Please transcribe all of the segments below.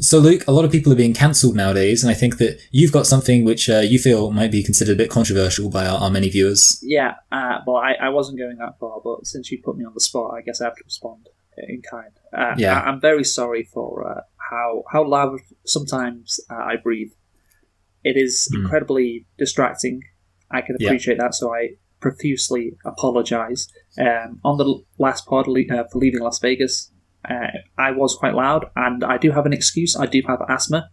So, Luke, a lot of people are being cancelled nowadays, and I think that you've got something which you feel might be considered a bit controversial by our many viewers. Yeah, well, I wasn't going that far, but since you put me on the spot, I guess I have to respond in kind. I'm very sorry for how loud sometimes I breathe. It is incredibly distracting. I can appreciate that, so I profusely apologise. On the last pod for leaving Las Vegas, I was quite loud, and I do have an excuse. I do have asthma.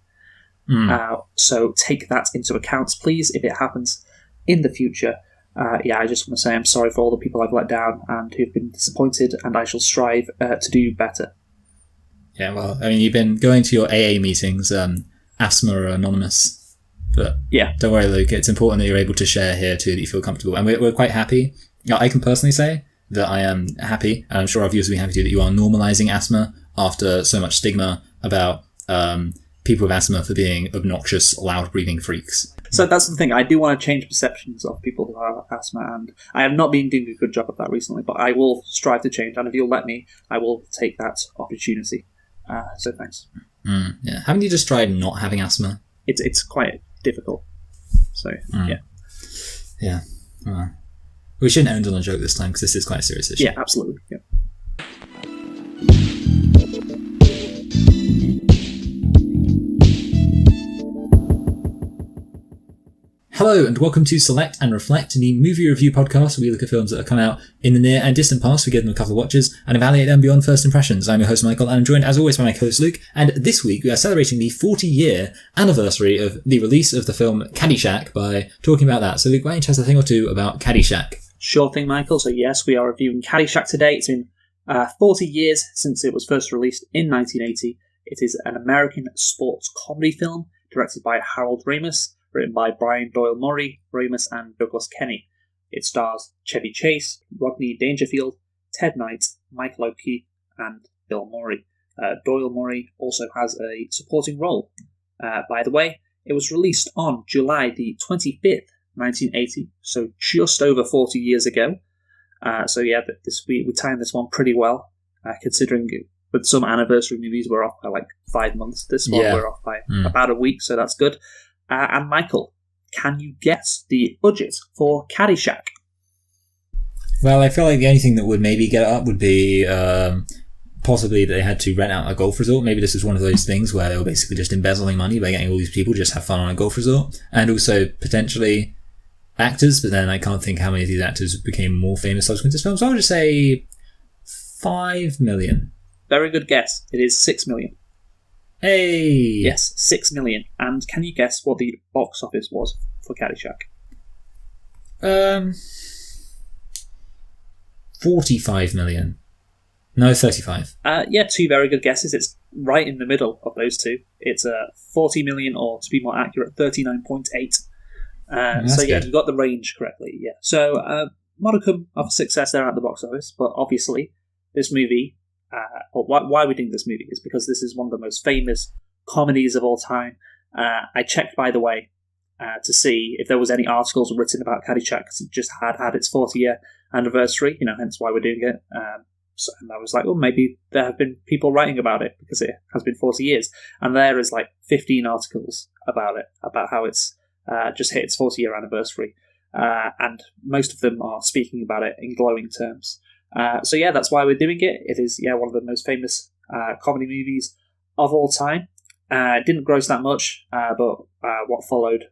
So take that into account, please, if it happens in the future. I just want to say I'm sorry for all the people I've let down and who've been disappointed, and I shall strive to do better. Yeah, well, I mean, you've been going to your AA meetings, asthma or anonymous. But yeah, don't worry, Luke. It's important that you're able to share here too, that you feel comfortable. And we're quite happy. I can personally say that I am happy, and I'm sure our viewers will be happy too, that you are normalising asthma after so much stigma about people with asthma for being obnoxious, loud-breathing freaks. So that's the thing. I do want to change perceptions of people who have asthma, and I have not been doing a good job of that recently, but I will strive to change, and if you'll let me, I will take that opportunity. So thanks. Yeah. Haven't you just tried not having asthma? It's quite difficult. So, yeah. Yeah. We shouldn't end on a joke this time, because this is quite a serious issue. Yeah, absolutely. Yeah. Hello and welcome to Select and Reflect, the movie review podcast where we look at films that have come out in the near and distant past, we give them a couple of watches, and evaluate them beyond first impressions. I'm your host Michael, and I'm joined as always by my co-host Luke, and this week we are celebrating the 40-year anniversary of the release of the film Caddyshack by talking about that. So Luke, why don't you tell us a thing or two about Caddyshack? Sure thing, Michael. So yes, we are reviewing Caddyshack today. It's been 40 years since it was first released in 1980. It is an American sports comedy film directed by Harold Ramis, written by Brian Doyle Murray, Ramis, and Douglas Kenney. It stars Chevy Chase, Rodney Dangerfield, Ted Knight, Mike Lowkey, and Bill Murray. Doyle Murray also has a supporting role. By the way, it was released on July the 25th, 1980, so just over 40 years ago. We timed this one pretty well, considering with some anniversary movies we're off by like 5 months. This one we're off by about a week, so that's good. And Michael, can you guess the budget for Caddyshack? Well, I feel like the only thing that would maybe get it up would be possibly that they had to rent out a golf resort. Maybe this was one of those things where they were basically just embezzling money by getting all these people to just have fun on a golf resort. And also potentially actors, but then I can't think how many of these actors became more famous subsequent to this film. So I'll just say 5 million. Very good guess. It is 6 million. Hey! Yes, 6 million. And can you guess what the box office was for Caddyshack? 45 million. No, 35. Yeah, two very good guesses. It's right in the middle of those two. It's 40 million, or to be more accurate, 39.8. So yeah, good. you got the range correctly. Yeah. So modicum of success there at the box office, but obviously this movie. Why we're doing this movie is because this is one of the most famous comedies of all time. I checked, by the way, to see if there was any articles written about Caddyshack, because it just had its 40-year anniversary, hence why we're doing it. And I was like, maybe there have been people writing about it because it has been 40 years. And there is like 15 articles about it, about how it's just hit its 40-year anniversary. And most of them are speaking about it in glowing terms. So yeah, that's why we're doing it. It is one of the most famous comedy movies of all time. It didn't gross that much, but what followed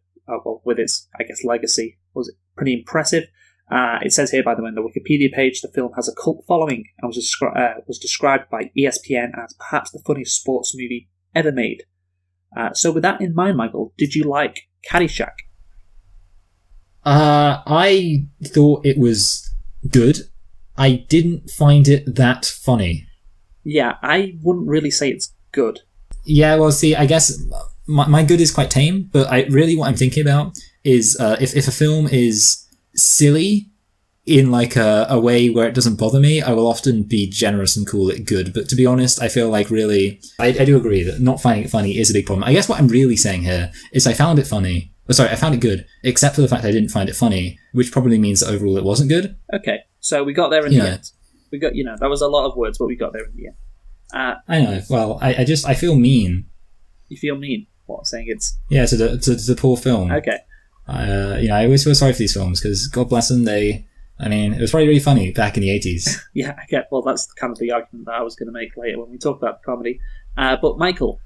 with its, I guess, legacy was pretty impressive. It says here, by the way, on the Wikipedia page, the film has a cult following and was described by ESPN as perhaps the funniest sports movie ever made. So with that in mind, Michael, did you like Caddyshack? I thought it was good. I didn't find it that funny. Yeah, I wouldn't really say it's good. Yeah, well, see, I guess my good is quite tame, but what I'm thinking about is if a film is silly in like a way where it doesn't bother me, I will often be generous and call it good. But to be honest, I feel like really, I do agree that not finding it funny is a big problem. I guess what I'm really saying here is I found it funny. I found it good, except for the fact I didn't find it funny, which probably means that overall it wasn't good. Okay, so we got there in the end. We got, that was a lot of words, but we got there in the end. I know. Well, I feel mean You feel mean? What, saying it's... Yeah, to the poor film. Okay. I always feel sorry for these films because, God bless them, it was probably really funny back in the 80s. Yeah, I get. Well, that's kind of the argument that I was going to make later when we talk about the comedy. But Michael,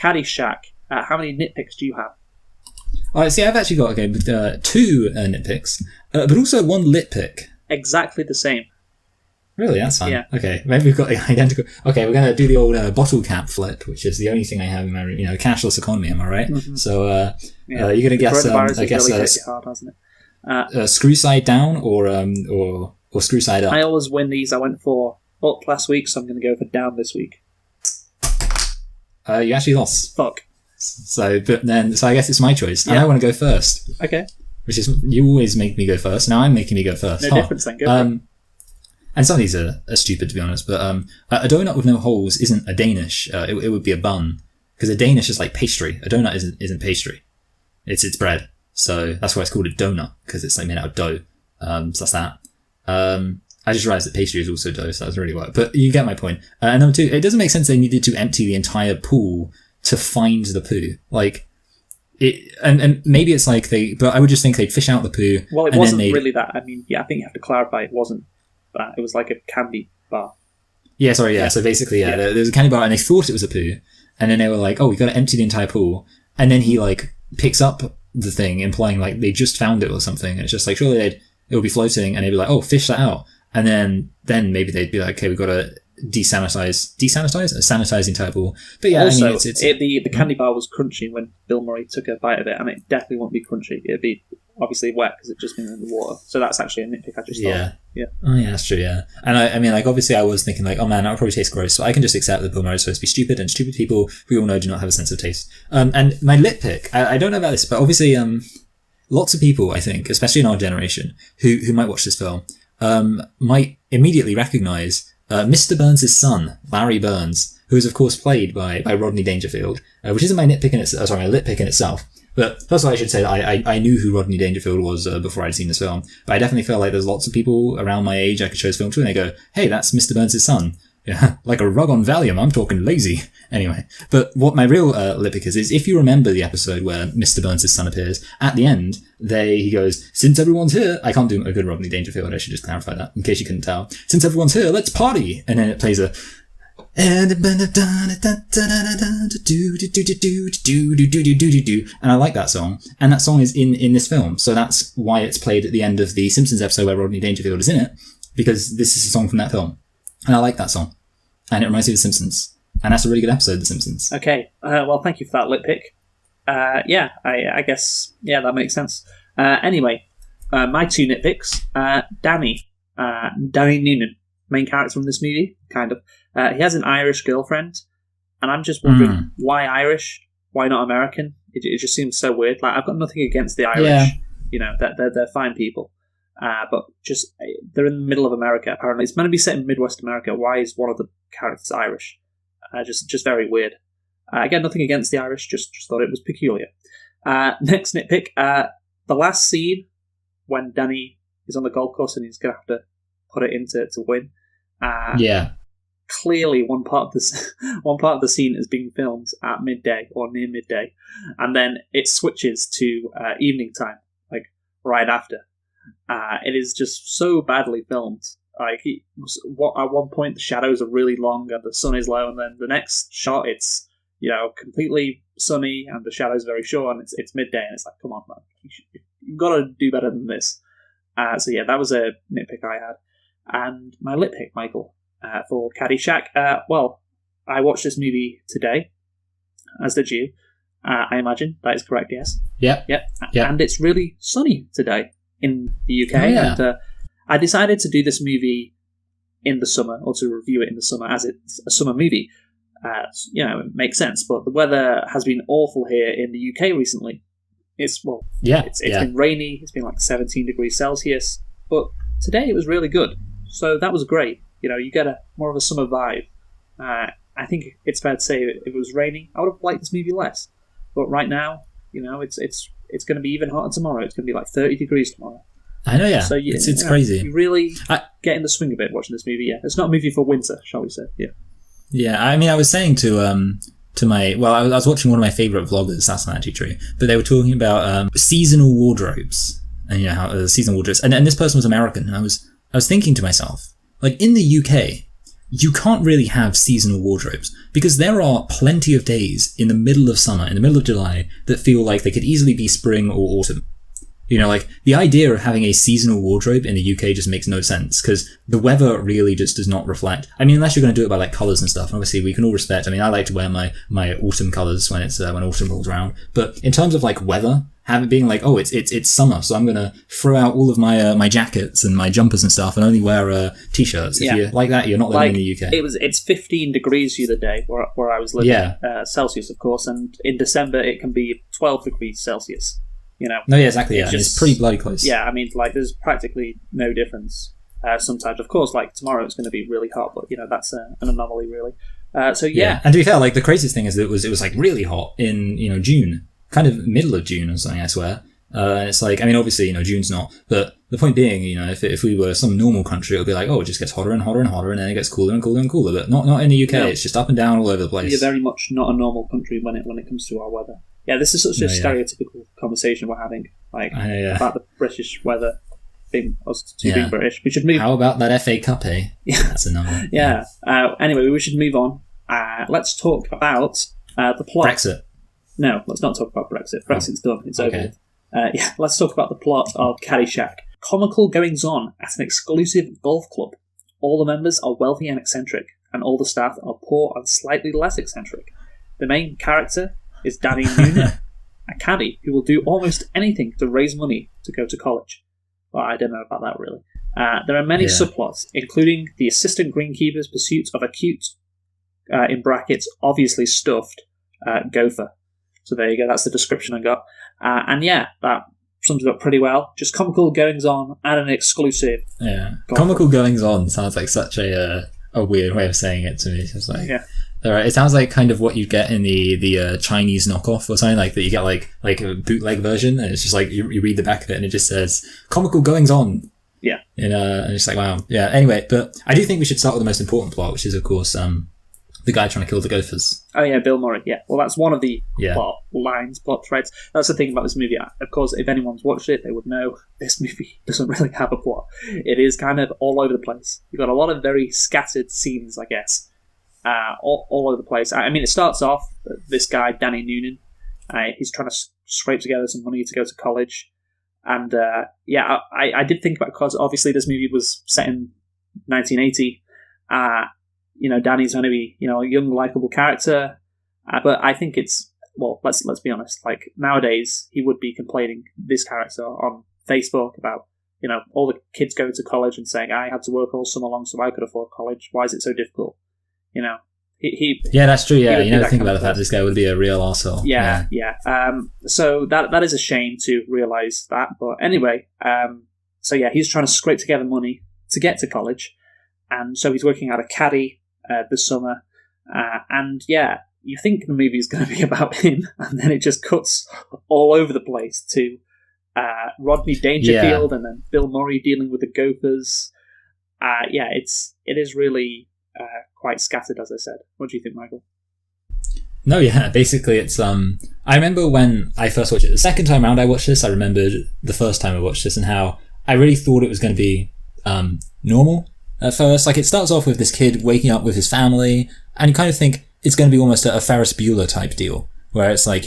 Caddyshack, how many nitpicks do you have? See, I've actually got with 2 nitpicks, but also 1 lit pick. Exactly the same. Really? That's fun. Yeah. Okay, maybe we've got the identical... Okay, we're going to do the old bottle cap flip, which is the only thing I have in my, cashless economy, am I right? Mm-hmm. So, you're going to guess... I guess really hit you hard, hasn't it? Screw side down or screw side up? I always win these. I went for up last week, so I'm going to go for down this week. You actually lost. Fuck. So I guess it's my choice. And I want to go first. Okay. Which is, you always make me go first. Now I'm making me go first. No difference then. Go for it. And some of these are stupid, to be honest. But a donut with no holes isn't a Danish. It would be a bun. Because a Danish is like pastry. A donut isn't pastry. It's bread. So that's why it's called a donut. Because it's like made out of dough. So that's that. I just realised that pastry is also dough. So that's really what. But you get my point. And number 2, it doesn't make sense they needed to empty the entire pool to find the poo. Like... And maybe it's like but I would just think they'd fish out the poo. Well, it wasn't really that. I mean, yeah, I think you have to clarify it wasn't that. It was like a candy bar. Yeah, sorry, yeah. So basically, there was a candy bar and they thought it was a poo. And then they were like, oh, we've got to empty the entire pool. And then he picks up the thing, implying they just found it or something. And it's just like, surely it would be floating and they'd be like, oh, fish that out. And then maybe they'd be like, okay, we've got to sanitize the entire pool. But yeah, also, I mean, it's the candy bar was crunchy when Bill Murray took a bite of it, and it definitely won't be crunchy. It'd be obviously wet because it's just been in the water. So that's actually a nitpick I just thought. Yeah. Oh yeah, that's true. Yeah, and I mean, obviously, I was thinking oh man, that would probably taste gross. So I can just accept that Bill Murray's supposed to be stupid, and stupid people we all know do not have a sense of taste. And my lit pick, I don't know about this, but obviously, lots of people, I think, especially in our generation, who might watch this film, might immediately recognise Mr. Burns' son, Larry Burns, who is of course played by Rodney Dangerfield, which isn't my lit pick in itself. But first of all, I should say that I knew who Rodney Dangerfield was before I'd seen this film. But I definitely feel like there's lots of people around my age I could show this film to, and they go, "Hey, that's Mr. Burns' son." Yeah, like a rug on Valium. I'm talking lazy. Anyway, but what my real lit pick is if you remember the episode where Mr. Burns' son appears, at the end, he goes, "Since everyone's here," I can't do a good Rodney Dangerfield, I should just clarify that, in case you couldn't tell. "Since everyone's here, let's party!" And then it plays and I like that song. And that song is in this film. So that's why it's played at the end of the Simpsons episode where Rodney Dangerfield is in it, because this is a song from that film. And I like that song. And it reminds me of The Simpsons. And that's a really good episode of The Simpsons. Okay. Well, thank you for that lit pick. I guess, that makes sense. Anyway, my 2 nitpicks. Danny Noonan, main character from this movie, kind of. He has an Irish girlfriend. And I'm just wondering, why Irish? Why not American? It just seems so weird. Like, I've got nothing against the Irish. Yeah. They're fine people. But just they're in the middle of America. Apparently, it's meant to be set in Midwest America. Why is one of the characters Irish? Just very weird. Again, nothing against the Irish. Just thought it was peculiar. Next nitpick: the last scene when Danny is on the golf course and he's gonna have to put it in to win. Clearly, one part of the scene is being filmed at midday or near midday, and then it switches to evening time, like right after. It is just so badly filmed. Like, at one point the shadows are really long and the sun is low, and then the next shot it's completely sunny and the shadows very short, and it's midday, and it's like, come on, man, you've got to do better than this. So yeah, that was a nitpick I had. And my lit pick, Michael, for Caddyshack. Well, I watched this movie today, as did you. I imagine that is correct. Yes. Yep. And it's really sunny today in the UK. Oh, yeah. And I decided to do this movie in the summer, or to review it in the summer, as it's a summer movie. It makes sense. But the weather has been awful here in the UK recently. It's been rainy. It's been like 17 degrees Celsius. But today it was really good. So that was great. You get more of a summer vibe. I think it's fair to say that if it was raining, I would have liked this movie less. But right now, it's going to be even hotter tomorrow. It's going to be like 30 degrees tomorrow. I know, yeah. So it's crazy. You really get in the swing of it watching this movie. Yeah, it's not a movie for winter, shall we say? Yeah. Yeah, I mean, I was saying to to I was watching one of my favorite vloggers. That's not actually true, but they were talking about seasonal wardrobes, and you know how seasonal wardrobes. And this person was American, and I was thinking to myself, like in the UK, you can't really have seasonal wardrobes because there are plenty of days in the middle of summer, in the middle of July, that feel like they could easily be spring or autumn. You know, like the idea of having a seasonal wardrobe in the UK just makes no sense because the weather really just does not reflect. I mean, unless you're going to do it by like colours and stuff. Obviously, we can all respect. I mean, I like to wear my autumn colours when when autumn rolls around. But in terms of like weather, having being like, oh, it's summer, so I'm going to throw out all of my jackets and my jumpers and stuff and only wear t-shirts. If you're like that, you're not living in the UK. It's 15 degrees the other day where I was living. Yeah. Celsius, of course, and in December it can be 12 degrees Celsius. You know, no, yeah, exactly. Yeah, it's pretty bloody close. Yeah, I mean, like, there's practically no difference. Sometimes, of course, like tomorrow it's going to be really hot, but you know that's an anomaly, really. So yeah, and to be fair, like the craziest thing is that it was like really hot in June, kind of middle of June or something, I swear. And it's like, I mean, obviously, June's not, but the point being, if we were some normal country, it would be like, oh, it just gets hotter and hotter and hotter, and then it gets cooler and cooler and cooler. But not in the UK. No. It's just up and down all over the place. You're very much not a normal country when it comes to our weather. Yeah, this is such a stereotypical conversation we're having, like about the British weather being us being British. We should move. How about that FA Cup, eh? Yeah, that's a number. Yeah. Anyway, we should move on. Let's talk about the plot. Brexit. No, let's not talk about Brexit. Brexit's done. It's over. Let's talk about the plot of Caddyshack. Comical goings-on at an exclusive golf club. All the members are wealthy and eccentric, and all the staff are poor and slightly less eccentric. The main character is Danny Noonan, a caddie who will do almost anything to raise money to go to college. Well, I don't know about that, really. There are many subplots, including the assistant greenkeeper's pursuit of a cute, in brackets, obviously stuffed, gopher. So there you go, that's the description I got. And yeah, that sums it up pretty well. Just comical goings-on and an exclusive. Yeah, comical goings-on sounds like such a weird way of saying it to me. It's like, it sounds like kind of what you get in the Chinese knockoff or something, like that you get like a bootleg version, and it's just like you read the back of it and it just says comical goings on. Yeah. And it's like, wow. Yeah. Anyway, but I do think we should start with the most important plot, which is of course the guy trying to kill the gophers. Oh yeah, Bill Murray. Yeah. Well, that's one of the plot threads. That's the thing about this movie. Of course, if anyone's watched it, they would know this movie doesn't really have a plot. It is kind of all over the place. You've got a lot of very scattered scenes, I guess. All over the place. I mean, it starts off, this guy, Danny Noonan, he's trying to scrape together some money to go to college. And I did think about, because obviously this movie was set in 1980. Danny's going to be, a young, likable character. But I think it's, well, let's be honest, like nowadays he would be complaining, this character, on Facebook about, all the kids going to college and saying, I had to work all summer long so I could afford college. Why is it so difficult? That's true. Yeah, you never think about the fact this guy would be a real arsehole. Yeah. So that is a shame to realise that. But anyway, he's trying to scrape together money to get to college, and so he's working out a caddy this summer. You think the movie is going to be about him, and then it just cuts all over the place to Rodney Dangerfield and then Bill Murray dealing with the Gophers. It is really quite scattered, as I said. What do you think, Michael? No, yeah, basically it's I remember when I first watched it, the second time around I watched this, I remembered the first time I watched this and how I really thought it was going to be normal at first. Like, it starts off with this kid waking up with his family, and you kind of think it's going to be almost a Ferris Bueller type deal, where it's like,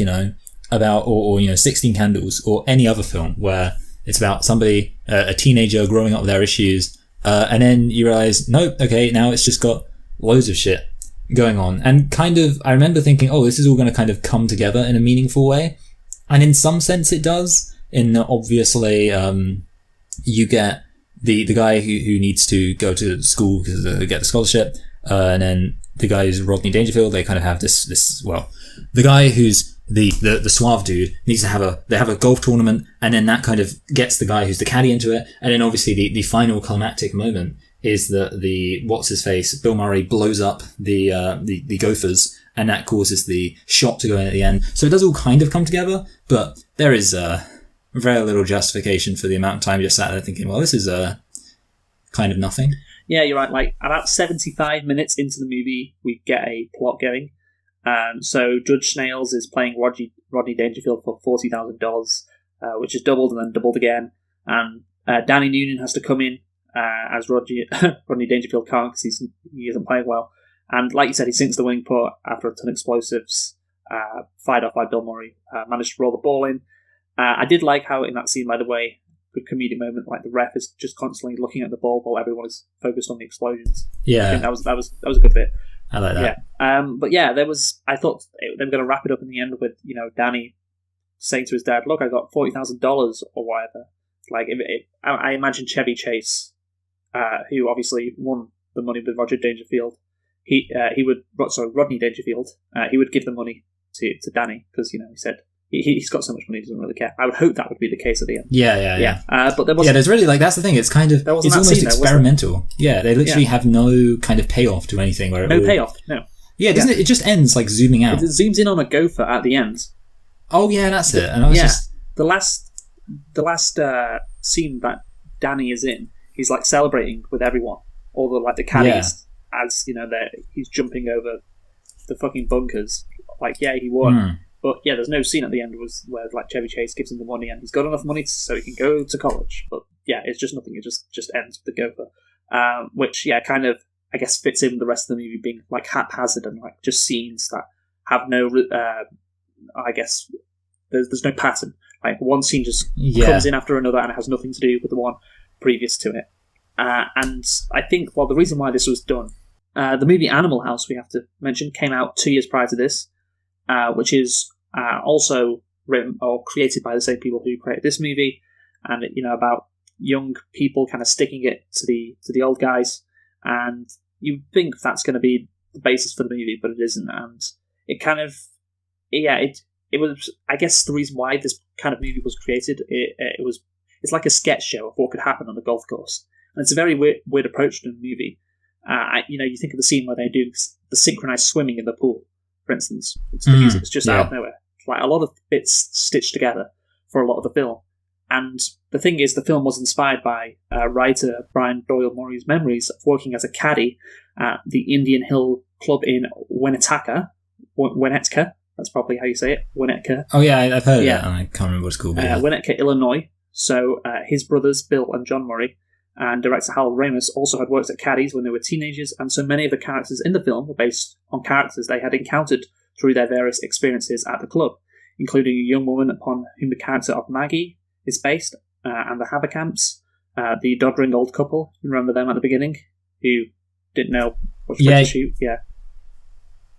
about, or 16 Candles, or any other film where it's about somebody, a teenager growing up with their issues, and then you realise, nope, okay, now it's just got loads of shit going on. And kind of, I remember thinking, oh, this is all going to kind of come together in a meaningful way. And in some sense it does. In obviously, you get the guy who needs to go to school because get the scholarship, and then the guy who's Rodney Dangerfield, they kind of have this the guy who's the suave dude needs to have a golf tournament, and then that kind of gets the guy who's the caddy into it, and then obviously the final climactic moment is that the what's his face Bill Murray blows up the Gophers, and that causes the shot to go in at the end. So it does all kind of come together, but there is very little justification for the amount of time you just sat there thinking, well, this is kind of nothing. Yeah, you're right. Like, about 75 minutes into the movie, we get a plot going. So Judge Snails is playing Rodney Dangerfield for $40,000, which is doubled and then doubled again. And Danny Noonan has to come in as Rodney Dangerfield can't because he isn't playing well. And like you said, he sinks the winning putt after a ton of explosives, fired off by Bill Murray, managed to roll the ball in. I did like how in that scene, by the way, good comedic moment, like the ref is just constantly looking at the ball while everyone is focused on the explosions. Yeah, I think that was a good bit. I like that. Yeah. But yeah, I thought they were going to wrap it up in the end with Danny saying to his dad, "Look, I got $40,000 or whatever." Like I imagine Chevy Chase, who obviously won the money with Rodney Dangerfield. Rodney Dangerfield. He would give the money to Danny because he said. He's got so much money, he doesn't really care. I would hope that would be the case at the end. Yeah. But there wasn't. Yeah, there's really that's the thing. It's kind of it's almost experimental. Yeah, they literally have no kind of payoff to anything. Payoff. No. Yeah, doesn't it? It just ends like zooming out. It zooms in on a gopher at the end. Oh yeah, that's it. And I was just the last scene that Danny is in. He's like celebrating with everyone, all the caddies, as he's jumping over the fucking bunkers. Like he won. But yeah, there's no scene at the end where like Chevy Chase gives him the money and he's got enough money so he can go to college. But yeah, it's just nothing. It just ends with the gopher, which kind of I guess fits in with the rest of the movie being like haphazard and like just scenes that have no. I guess there's no pattern. Like one scene just comes in after another and it has nothing to do with the one previous to it. And I think the reason why this was done, the movie Animal House we have to mention came out 2 years prior to this. Which is also written or created by the same people who created this movie, and about young people kind of sticking it to the old guys, and you think that's going to be the basis for the movie, but it isn't, and it kind of it was I guess the reason why this kind of movie was created. It's like a sketch show of what could happen on the golf course, and it's a very weird approach to the movie. You think of the scene where they do the synchronized swimming in the pool. For instance, the music's just out of nowhere. Like a lot of bits stitched together for a lot of the film. And the thing is, the film was inspired by writer Brian Doyle Murray's memories of working as a caddy at the Indian Hill Club in Winnetka. That's probably how you say it. Winnetka. Oh yeah, I've heard of that. I can't remember what it's called. Winnetka, Illinois. So his brothers Bill and John Murray and director Harold Ramis also had worked at caddies when they were teenagers, and so many of the characters in the film were based on characters they had encountered through their various experiences at the club, including a young woman upon whom the character of Maggie is based, and the Haverkamps, the doddering old couple, you remember them at the beginning, who didn't know which way to shoot? Yeah.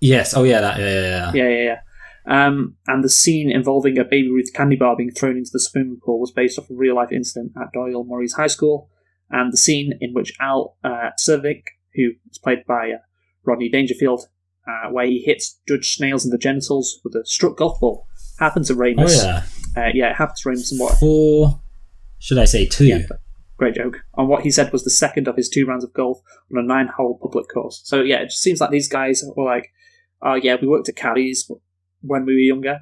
Yes, oh yeah, Yeah. And the scene involving a Baby Ruth candy bar being thrown into the swimming pool was based off a real-life incident at Doyle Murray's high school. And the scene in which Al Cervic, who is played by Rodney Dangerfield, where he hits Judge Snails in the genitals with a struck golf ball, happened to Ramis. Oh, yeah. It happened to Ramis somewhat. 4, should I say 2? Yeah, great joke. On what he said was the second of his 2 rounds of golf on a 9-hole public course. So yeah, it just seems like these guys were like, we worked at caddies when we were younger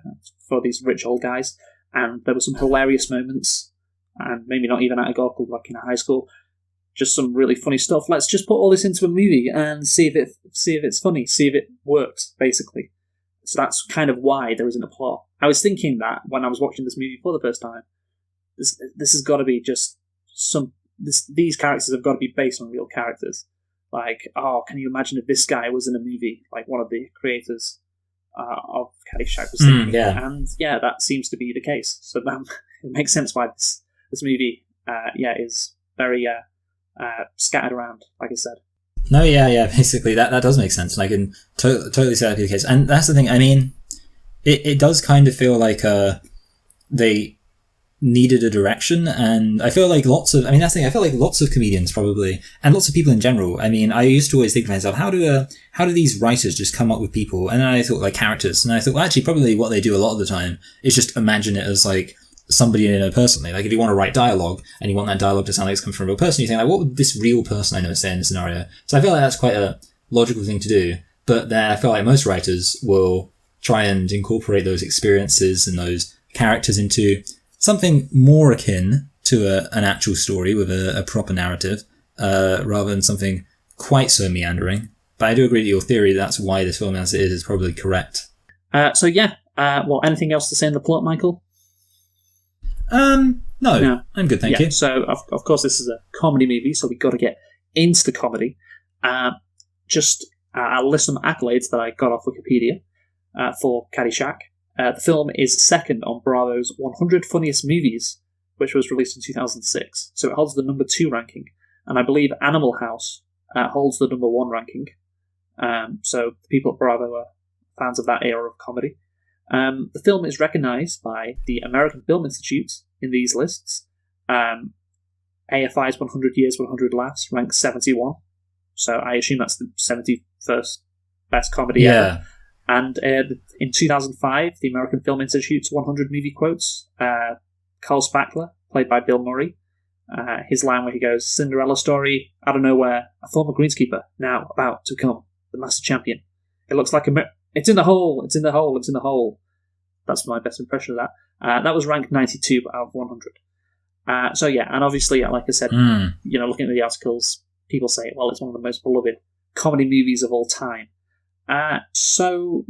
for these rich old guys, and there were some hilarious moments. And maybe not even at a golf club, like in a high school, just some really funny stuff. Let's just put all this into a movie and see if it's funny, see if it works, basically. So that's kind of why there isn't a plot. I was thinking that when I was watching this movie for the first time, this has got to be just these characters have got to be based on real characters. Like, can you imagine if this guy was in a movie, like one of the creators of Caddyshack was thinking? And yeah, that seems to be the case. So that it makes sense why this movie, is very scattered around, like I said. No, basically that does make sense. And I can totally see that be the case. And that's the thing, I mean, it does kind of feel like they needed a direction, and I feel like lots of comedians probably, and lots of people in general, I mean, I used to always think to myself, how do these writers just come up with people? And then I thought like characters, and I thought, well, actually probably what they do a lot of the time is just imagine it as like somebody you know personally. Like if you want to write dialogue and you want that dialogue to sound like it's come from a real person, you think like, what would this real person I know say in the scenario? So I feel like that's quite a logical thing to do. But then I feel like most writers will try and incorporate those experiences and those characters into something more akin to an actual story with a proper narrative, rather than something quite so meandering. But I do agree that your theory that's why this film as it is probably correct. Well, anything else to say in the plot, Michael? No. I'm good, thank you. So, of course, this is a comedy movie, so we've got to get into the comedy. I'll list some accolades that I got off Wikipedia for Caddyshack. The film is second on Bravo's 100 Funniest Movies, which was released in 2006. So it holds the number 2 ranking. And I believe Animal House holds the number 1 ranking. So the people at Bravo are fans of that era of comedy. The film is recognised by the American Film Institute in these lists. AFI's 100 Years, 100 Laughs ranks 71. So I assume that's the 71st best comedy ever. And in 2005, the American Film Institute's 100 Movie Quotes, Carl Spackler, played by Bill Murray, his line where he goes, "Cinderella story, out of nowhere, a former greenskeeper, now about to become the master champion. It looks like it's in the hole, it's in the hole, it's in the hole." That's my best impression of that. That was ranked 92 out of 100. And obviously, like I said, looking at the articles, people say, well, it's one of the most beloved comedy movies of all time. We'll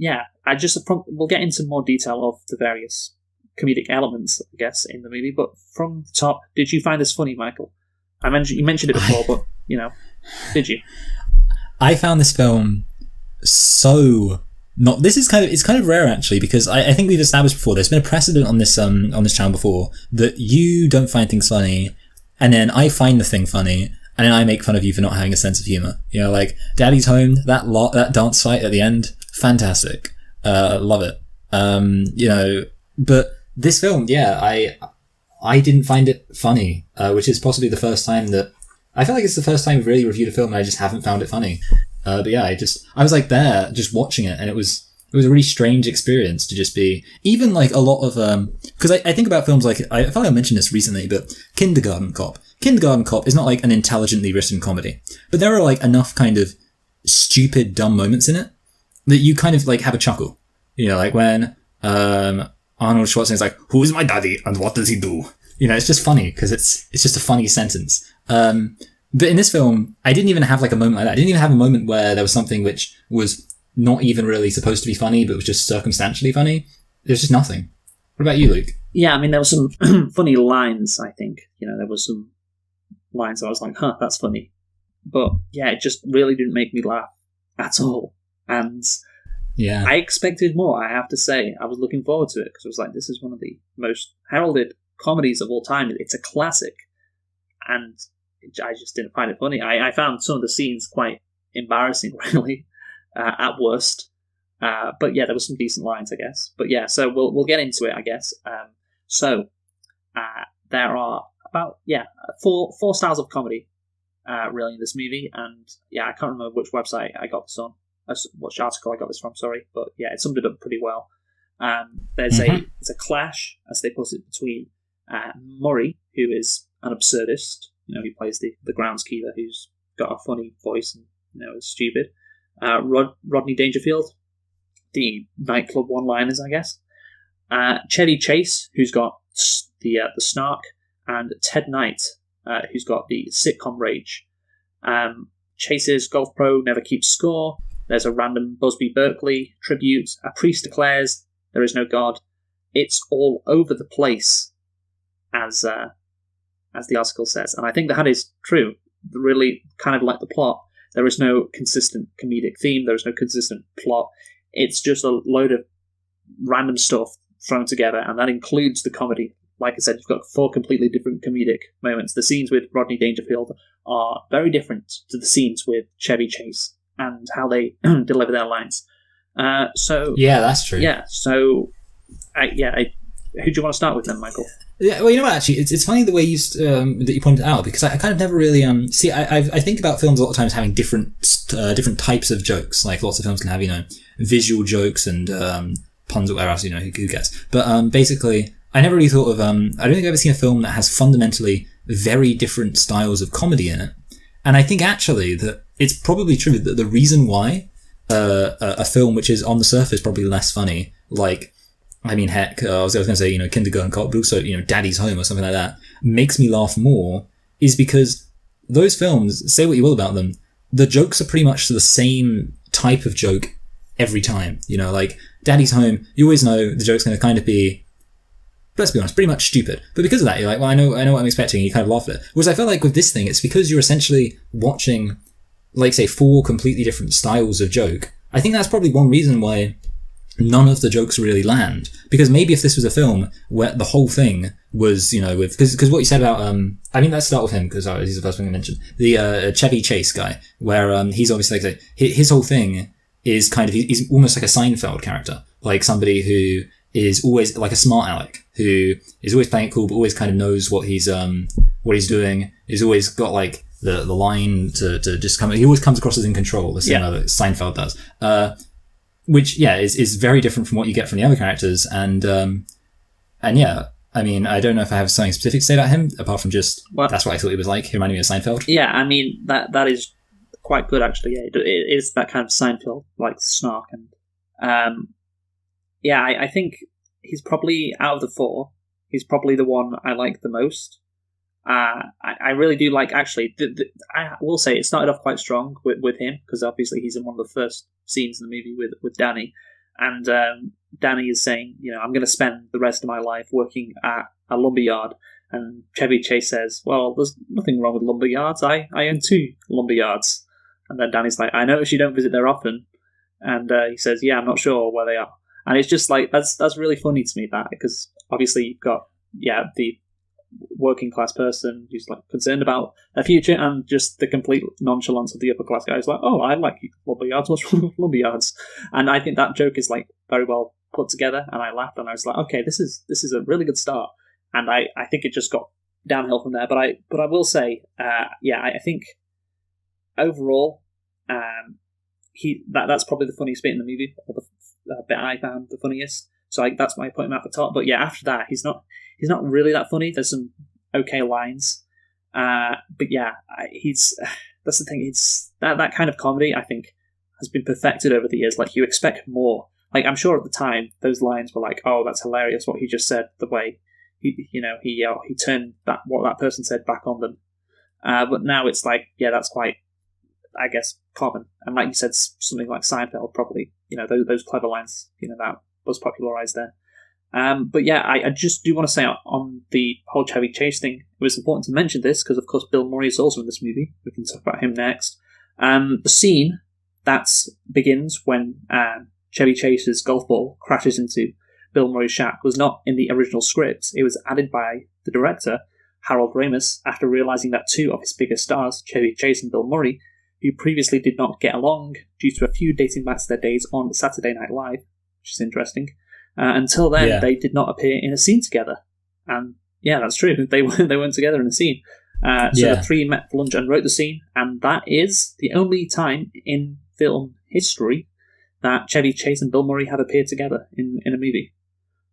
get into more detail of the various comedic elements, I guess, in the movie. But from the top, did you find this funny, Michael? You mentioned it before, but did you? I found this film so not. This is kind of rare actually, because I think we've established before. There's been a precedent on this channel before that you don't find things funny, and then I find the thing funny. And then I make fun of you for not having a sense of humour. Like Daddy's Home, that dance fight at the end, fantastic. Love it. But this film, I didn't find it funny, which is possibly the first time that I feel like it's the first time we've really reviewed a film and I just haven't found it funny. I was like there just watching it, and it was a really strange experience to just be, even like a lot of, because I think about films like, I feel like I mentioned this recently, but Kindergarten Cop is not like an intelligently written comedy, but there are like enough kind of stupid, dumb moments in it that you kind of like have a chuckle. Like when Arnold Schwarzenegger's like, "Who's my daddy and what does he do?" It's just funny because it's just a funny sentence. But in this film, I didn't even have like a moment like that. I didn't even have a moment where there was something which was not even really supposed to be funny, but was just circumstantially funny. There's just nothing. What about you, Luke? Yeah, I mean, there were some funny lines, I think. There were some lines I was like, that's funny. But yeah, it just really didn't make me laugh at all. And I expected more, I have to say. I was looking forward to it because I was like, this is one of the most heralded comedies of all time. It's a classic. And I just didn't find it funny. I found some of the scenes quite embarrassing, really, at worst. But yeah, there were some decent lines, I guess. But yeah, so we'll get into it, I guess. There are about four styles of comedy really in this movie, and I can't remember which website I got this on, which article I got this from, sorry, but yeah, it summed it up pretty well. There's a clash, as they put it, between Murray, who is an absurdist, he plays the groundskeeper who's got a funny voice and is stupid. Rodney Dangerfield, the nightclub one-liners, I guess. Chevy Chase, who's got the snark, and Ted Knight, who's got the sitcom rage. Chase's golf pro never keeps score. There's a random Busby Berkeley tribute. A priest declares there is no God. It's all over the place, as the article says. And I think that is true. Really, kind of like the plot, there is no consistent comedic theme. There is no consistent plot. It's just a load of random stuff thrown together, and that includes the comedy. Like I said, you've got 4 completely different comedic moments. The scenes with Rodney Dangerfield are very different to the scenes with Chevy Chase and how they deliver their lines. Yeah, that's true. Yeah, so who do you want to start with then, Michael? Yeah, well, what, actually, it's funny the way that you pointed it out, because I kind of never really see. I think about films a lot of times having different types of jokes. Like lots of films can have visual jokes and puns or whatever else. Who cares? But basically, I never really thought of. I don't think I've ever seen a film that has fundamentally very different styles of comedy in it. And I think actually that it's probably true that the reason why a film which is on the surface probably less funny, like. I mean, heck, I was going to say, Kindergarten Cop, but also, Daddy's Home or something like that, makes me laugh more, is because those films, say what you will about them, the jokes are pretty much the same type of joke every time. You know, like Daddy's Home, you always know the joke's going to kind of be, let's be honest, pretty much stupid. But because of that, you're like, well, I know what I'm expecting, and you kind of laugh at it. Whereas I feel like with this thing, it's because you're essentially watching, like, say, 4 completely different styles of joke. I think that's probably one reason why none of the jokes really land. Because maybe if this was a film where the whole thing was, you know, with, because what you said about, I mean, let's start with him, because he's the first one I mentioned. The Chevy Chase guy, where he's obviously, like, his whole thing is kind of, he's almost like a Seinfeld character. Like somebody who is always like a smart aleck, who is always playing it cool, but always kind of knows what he's doing. He's always got like the line to just come. He always comes across as in control, the same way that Seinfeld does. Which is very different from what you get from the other characters, and yeah, I mean, I don't know if I have something specific to say about him apart from just that's what I thought he was like. He reminded me of Seinfeld. Yeah, I mean that is quite good actually. Yeah, it is that kind of Seinfeld like snark, and yeah, I think he's probably out of the 4. He's probably the one I like the most. I really do like, actually, I will say it started off quite strong with him, because obviously he's in one of the first scenes in the movie with Danny. And Danny is saying, you know, I'm going to spend the rest of my life working at a lumberyard. And Chevy Chase says, well, there's nothing wrong with lumberyards. I own 2 lumberyards. And then Danny's like, I notice you don't visit there often. And he says, yeah, I'm not sure where they are. And it's just like, that's really funny to me, that, because obviously you've got, the working class person who's like concerned about their future, and just the complete nonchalance of the upper class guy who's like, oh, I like lumberyards, what's wrong with lumberyards? And I think that joke is like very well put together, and I laughed, and I was like, okay, this is a really good start. And I think it just got downhill from there. But I will say, I think overall, that's probably the funniest bit in the movie, or the bit I found the funniest. So that's why I put him at the top. But yeah, after that, he's not really that funny. There's some okay lines, but yeah, that's the thing. It's that kind of comedy, I think, has been perfected over the years. Like, you expect more. Like, I'm sure at the time those lines were like, oh, that's hilarious what he just said. The way he turned what that person said back on them. But now it's like, yeah, that's quite, I guess, common. And like you said, something like Seinfeld, probably, you know, those clever lines, you know, that was popularized there. But yeah, I just do want to say on the whole Chevy Chase thing, it was important to mention this because, of course, Bill Murray is also in this movie. We can talk about him next. The scene that begins when Chevy Chase's golf ball crashes into Bill Murray's shack was not in the original script. It was added by the director, Harold Ramis, after realizing that 2 of his biggest stars, Chevy Chase and Bill Murray, who previously did not get along due to a feud dating back to their days on Saturday Night Live, which is interesting. Until then, they did not appear in a scene together. And yeah, that's true. They weren't together in a scene. So the 3 met for lunch and wrote the scene, and that is the only time in film history that Chevy Chase and Bill Murray have appeared together in a movie,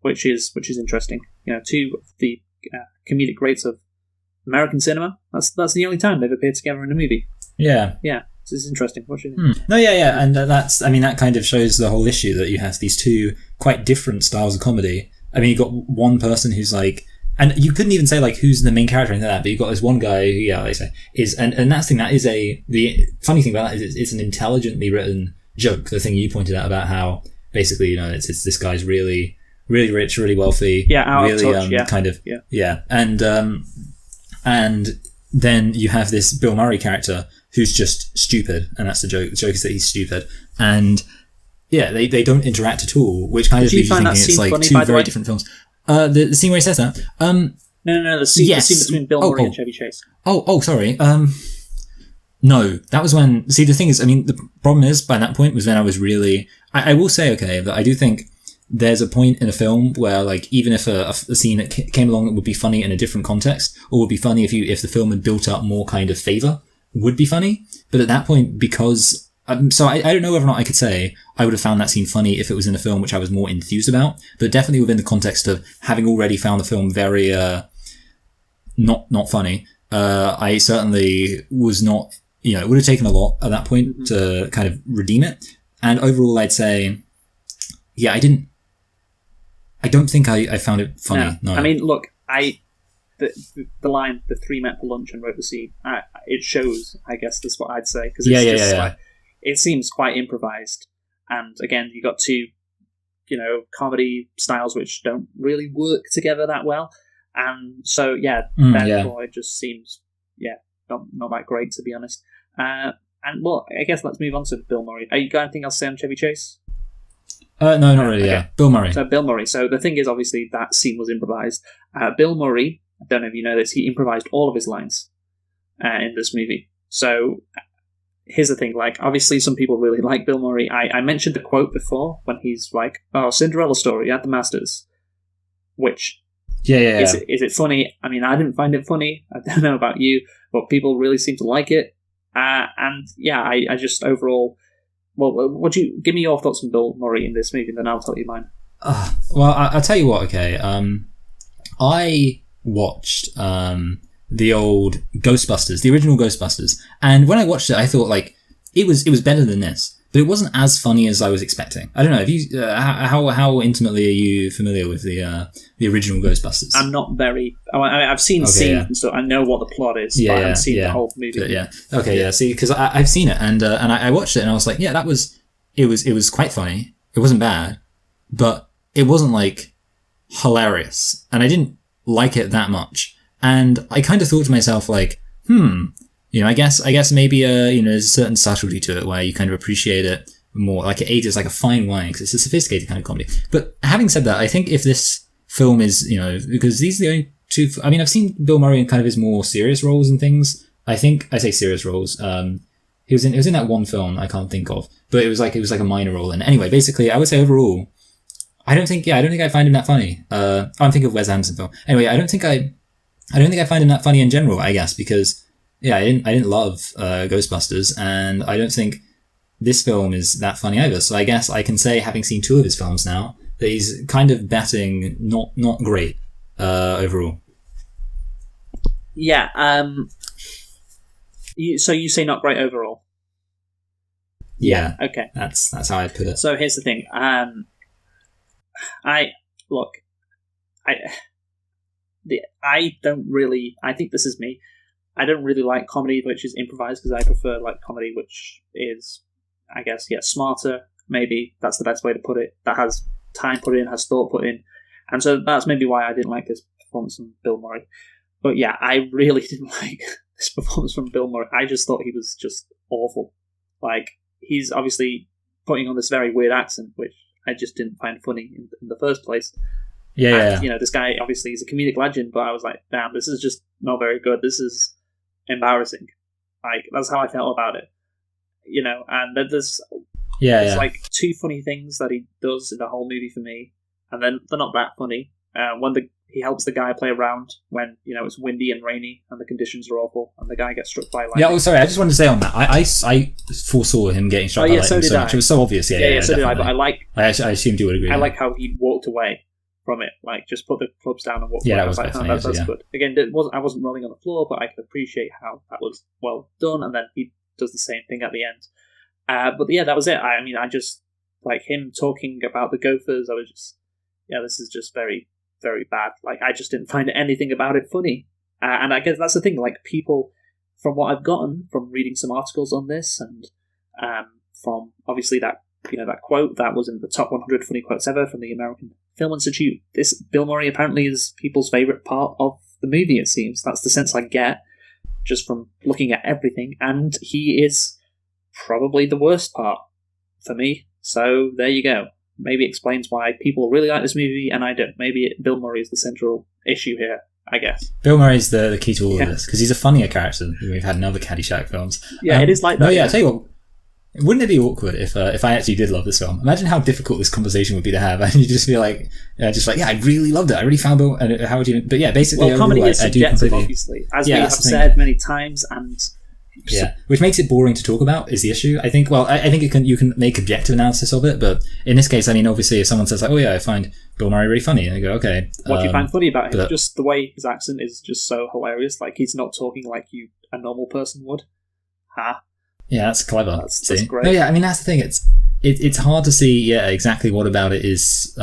which is interesting. You know, 2 of the comedic greats of American cinema. That's the only time they've appeared together in a movie. Yeah. This is interesting. What do you think? No, yeah, and that kind of shows the whole issue that you have these 2 quite different styles of comedy. I mean, you've got one person who's like, and you couldn't even say like who's the main character or anything like that, but you've got this one guy who, like I say, is, and that's the thing, that is the funny thing about that is it's an intelligently written joke. The thing you pointed out about how basically, you know, it's this guy's really, really rich, really wealthy, out really of touch, kind of, and then you have this Bill Murray character who's just stupid, and that's the joke. The joke is that he's stupid, and yeah, they don't interact at all, which kind of leaves you thinking it's like funny, 2 very different films. The scene where he says that. No, the scene between Bill Murray and Chevy Chase. Sorry. No, that was when. See, the thing is, I mean, the problem is by that point was when I was really. I will say, okay, that I do think there's a point in a film where, like, even if a scene that came along that would be funny in a different context, or would be funny if the film had built up more kind of favor, would be funny. But at that point, because so I don't know whether or not I could say I would have found that scene funny if it was in a film which I was more enthused about, but definitely within the context of having already found the film very not funny. I certainly was not, you know, it would have taken a lot at that point to kind of redeem it. And overall, I'd say, yeah, I don't think I found it funny. No. I mean, look, I the line, "the three met for lunch and wrote the scene," it shows, I guess that's what I'd say, because like, it seems quite improvised. And again, you got two, comedy styles which don't really work together that well. And so, therefore it just seems, not that great, to be honest. And well, I guess let's move on to Bill Murray. You got anything else to say on Chevy Chase? No, not really. Okay. Yeah, Bill Murray. So Bill Murray. So the thing is, obviously, that scene was improvised. Bill Murray, I don't know if you know this, he improvised all of his lines in this movie. So here's the thing, like, obviously some people really like Bill Murray. I mentioned the quote before when he's like, "Oh, Cinderella story at the Masters," which is it funny? I mean, I didn't find it funny. I don't know about you, but people really seem to like it. I just overall. Well, would you give me your thoughts on Bill Murray in this movie, and then I'll tell you mine. Well, I'll tell you what. Okay, I watched the old Ghostbusters, the original Ghostbusters, and when I watched it, I thought like it was better than this, but it wasn't as funny as I was expecting. I don't know. Have you how intimately are you familiar with the original Ghostbusters? I'm not very. I've seen scenes, so I know what the plot is. But I haven't seen the whole movie. See, because I've seen it, and I watched it, and I was like, yeah, it was quite funny. It wasn't bad, but it wasn't like hilarious, and I didn't like it that much. And I kind of thought to myself, like, I guess maybe there's a certain subtlety to it where you kind of appreciate it more. Like it ages like a fine wine because it's a sophisticated kind of comedy. But having said that, I think if this film is, because these are the only two. I mean, I've seen Bill Murray in kind of his more serious roles and things. I think I say serious roles. He was in that one film I can't think of, but it was like a minor role. And anyway, basically, I would say overall, I don't think I find him that funny. I'm thinking of Wes Anderson film. Anyway, I don't think I find him that funny in general, I guess, because I didn't love Ghostbusters, and I don't think this film is that funny either. So I guess I can say, having seen two of his films now, that he's kind of batting not great overall. Yeah. So you say not great overall? Yeah. Okay. That's how I put it. So here's the thing. I don't really. I think this is me. I don't really like comedy which is improvised, because I prefer like comedy which is, I guess, smarter. Maybe that's the best way to put it. That has time put in, has thought put in, and so that's maybe why I didn't like this performance from Bill Murray. But yeah, I really didn't like this performance from Bill Murray. I just thought he was just awful. Like, he's obviously putting on this very weird accent, which I just didn't find funny in the first place. Yeah. This guy obviously is a comedic legend, but I was like, damn, this is just not very good. This is embarrassing. Like, that's how I felt about it. And then there's like two funny things that he does in the whole movie for me, and then they're not that funny. When he helps the guy play around when it's windy and rainy and the conditions are awful, and the guy gets struck by lightning. Yeah. Oh, sorry. I just wanted to say on that, I foresaw him getting struck by lightning so much. It was so obvious. Yeah. So did I. But I assumed you would agree. I like how he walked away from it, like just put the clubs down and walk away. That was like, that's good. Again, I wasn't rolling on the floor, but I could appreciate how that was well done. And then he does the same thing at the end. But yeah, that was it. I mean, I just like him talking about the Gophers. I was just, this is just very, very bad. Like, I just didn't find anything about it funny. And I guess that's the thing. Like, people, from what I've gotten from reading some articles on this, and from obviously that that quote that was in the top 100 funny quotes ever from the American Film Institute, this Bill Murray apparently is people's favourite part of the movie, it seems. That's the sense I get just from looking at everything. And he is probably the worst part for me. So there you go. Maybe explains why people really like this movie and I don't. Maybe Bill Murray is the central issue here, I guess. Bill Murray's the key to all of this, because he's a funnier character than we've had in other Caddyshack films. Yeah, it is like that. No, I'll tell you what. Wouldn't it be awkward if I actually did love this film? Imagine how difficult this conversation would be to have, and you just feel like, I really loved it. I really found Bill. And how would you? But yeah, basically, well, comedy is subjective, obviously, as we have said many times, and which makes it boring to talk about is the issue. I think. Well, I think you can make objective analysis of it, but in this case, I mean, obviously, if someone says like, I find Bill Murray really funny, and I go, okay, what do you find funny about him? Just the way his accent is just so hilarious. Like, he's not talking like a normal person would. Yeah, that's clever. That's great. No, yeah, I mean, that's the thing. It's hard to see, exactly what about it is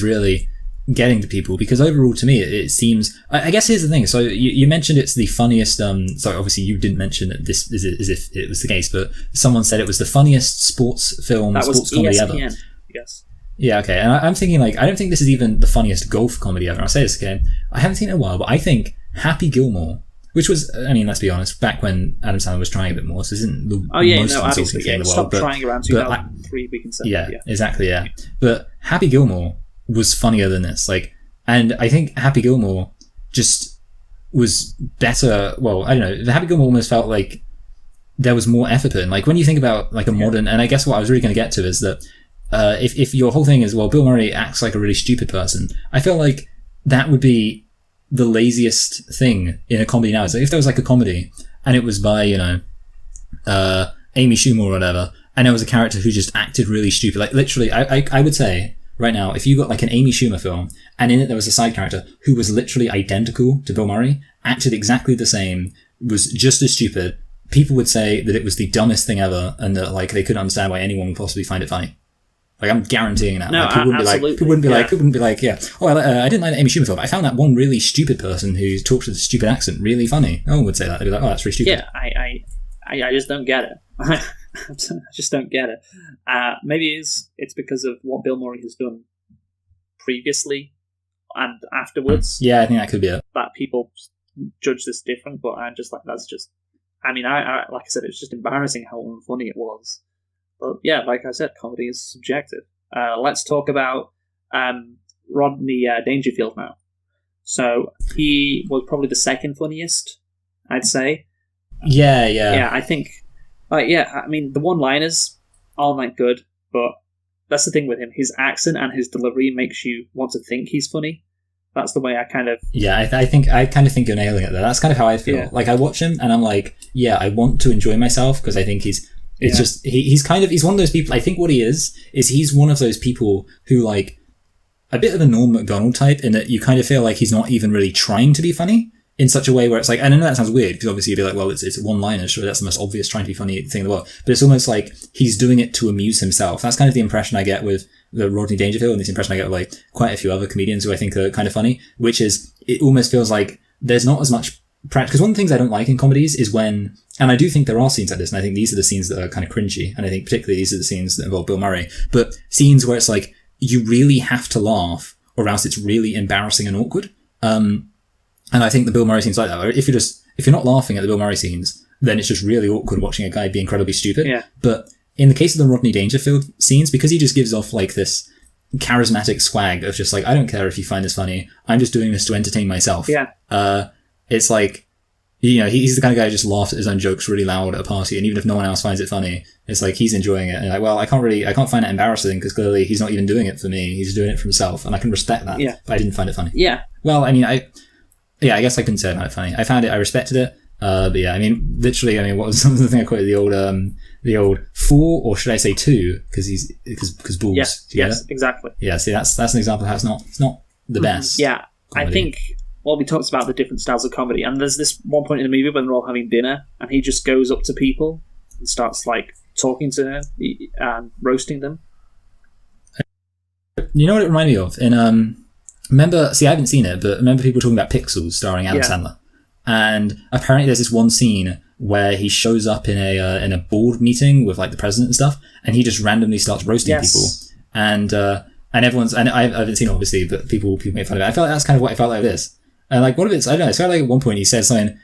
really getting to people, because overall to me it seems, I guess here's the thing. So you mentioned it's the funniest, sorry, obviously you didn't mention that this is as if it was the case, but someone said it was the funniest sports film, That was sports comedy ever. Yes. Yeah, okay. And I'm thinking, like, I don't think this is even the funniest golf comedy ever. I'll say this again. I haven't seen it in a while, but I think Happy Gilmore, which was, I mean, let's be honest, back when Adam Sandler was trying a bit more, so this isn't the most insulting thing in the world. Stopped trying around 2003, we can say. Yeah, exactly, yeah. But Happy Gilmore was funnier than this. Like, and I think Happy Gilmore just was better. Well, I don't know. The Happy Gilmore almost felt like there was more effort in. Like, when you think about, like, a modern, and I guess what I was really going to get to is that if your whole thing is, well, Bill Murray acts like a really stupid person, I feel like that would be the laziest thing in a comedy now. So if there was like a comedy and it was by, you know, Amy Schumer or whatever, and there was a character who just acted really stupid, like literally, I would say right now, if you got like an Amy Schumer film and in it there was a side character who was literally identical to Bill Murray, acted exactly the same, was just as stupid, people would say that it was the dumbest thing ever and that like they couldn't understand why anyone would possibly find it funny. Like, I'm guaranteeing that. No, like, people wouldn't be like, yeah, oh, I didn't like the Amy Schumer film, but I found that one really stupid person who talks with a stupid accent really funny. No one would say that. They'd be like, oh, that's really stupid. Yeah, I just don't get it. I just don't get it. Maybe it's because of what Bill Murray has done previously and afterwards. Yeah, I think that could be it. That people judge this different, but I'm just like, that's just, I mean, I like I said, it's just embarrassing how unfunny it was. But yeah, like I said, comedy is subjective. Let's talk about Rodney Dangerfield now. So he was probably the second funniest, I'd say. Yeah. Yeah, I think, I mean, the one-liners aren't that good, but that's the thing with him. His accent and his delivery makes you want to think he's funny. That's the way I kind of... Yeah, I kind of think you're nailing it there. That's kind of how I feel. Yeah. Like, I watch him and I'm like, yeah, I want to enjoy myself because I think it's just, he's one of those people, I think what he is he's one of those people who, like, a bit of a Norm Macdonald type in that you kind of feel like he's not even really trying to be funny in such a way where it's like, and I know that sounds weird because obviously you'd be like, well, it's one-liner, sure, that's the most obvious trying to be funny thing in the world, but it's almost like he's doing it to amuse himself. That's kind of the impression I get with the Rodney Dangerfield, and this impression I get with like quite a few other comedians who I think are kind of funny, which is, it almost feels like there's not as much practice. Because one of the things I don't like in comedies is when, and I do think there are scenes like this, and I think these are the scenes that are kind of cringy, and I think particularly these are the scenes that involve Bill Murray, but scenes where it's like, you really have to laugh or else it's really embarrassing and awkward. And I think the Bill Murray scenes like that, where if you're not laughing at the Bill Murray scenes, then it's just really awkward watching a guy be incredibly stupid. Yeah. But in the case of the Rodney Dangerfield scenes, because he just gives off like this charismatic swag of just like, I don't care if you find this funny, I'm just doing this to entertain myself. Yeah. It's like, you know, he's the kind of guy who just laughs at his own jokes really loud at a party, and even if no one else finds it funny, it's like he's enjoying it. And like, well, I can't find it embarrassing because clearly he's not even doing it for me, he's doing it for himself, and I can respect that. Yeah. But I didn't find it funny. Yeah. Well, I mean, I guess I couldn't say I found it funny. I found it, I respected it. But yeah, I mean, literally, I mean, what was something I quoted? The old 4, or should I say 2? Because balls. Yes, exactly. Yeah, see, that's an example of how it's not the best. Yeah, comedy. I think. Well, we talked about the different styles of comedy, and there's this one point in the movie when they're all having dinner, and he just goes up to people and starts like talking to them and roasting them. You know what it reminded me of? Remember, see, I haven't seen it, but remember people talking about Pixels starring Adam Sandler? And apparently there's this one scene where he shows up in a board meeting with like the president and stuff, and he just randomly starts roasting people. And everyone's, and I haven't seen it obviously, but people make fun of it. I felt like that's kind of what I felt like this. And like one of it's, I don't know, it felt like at one point he said something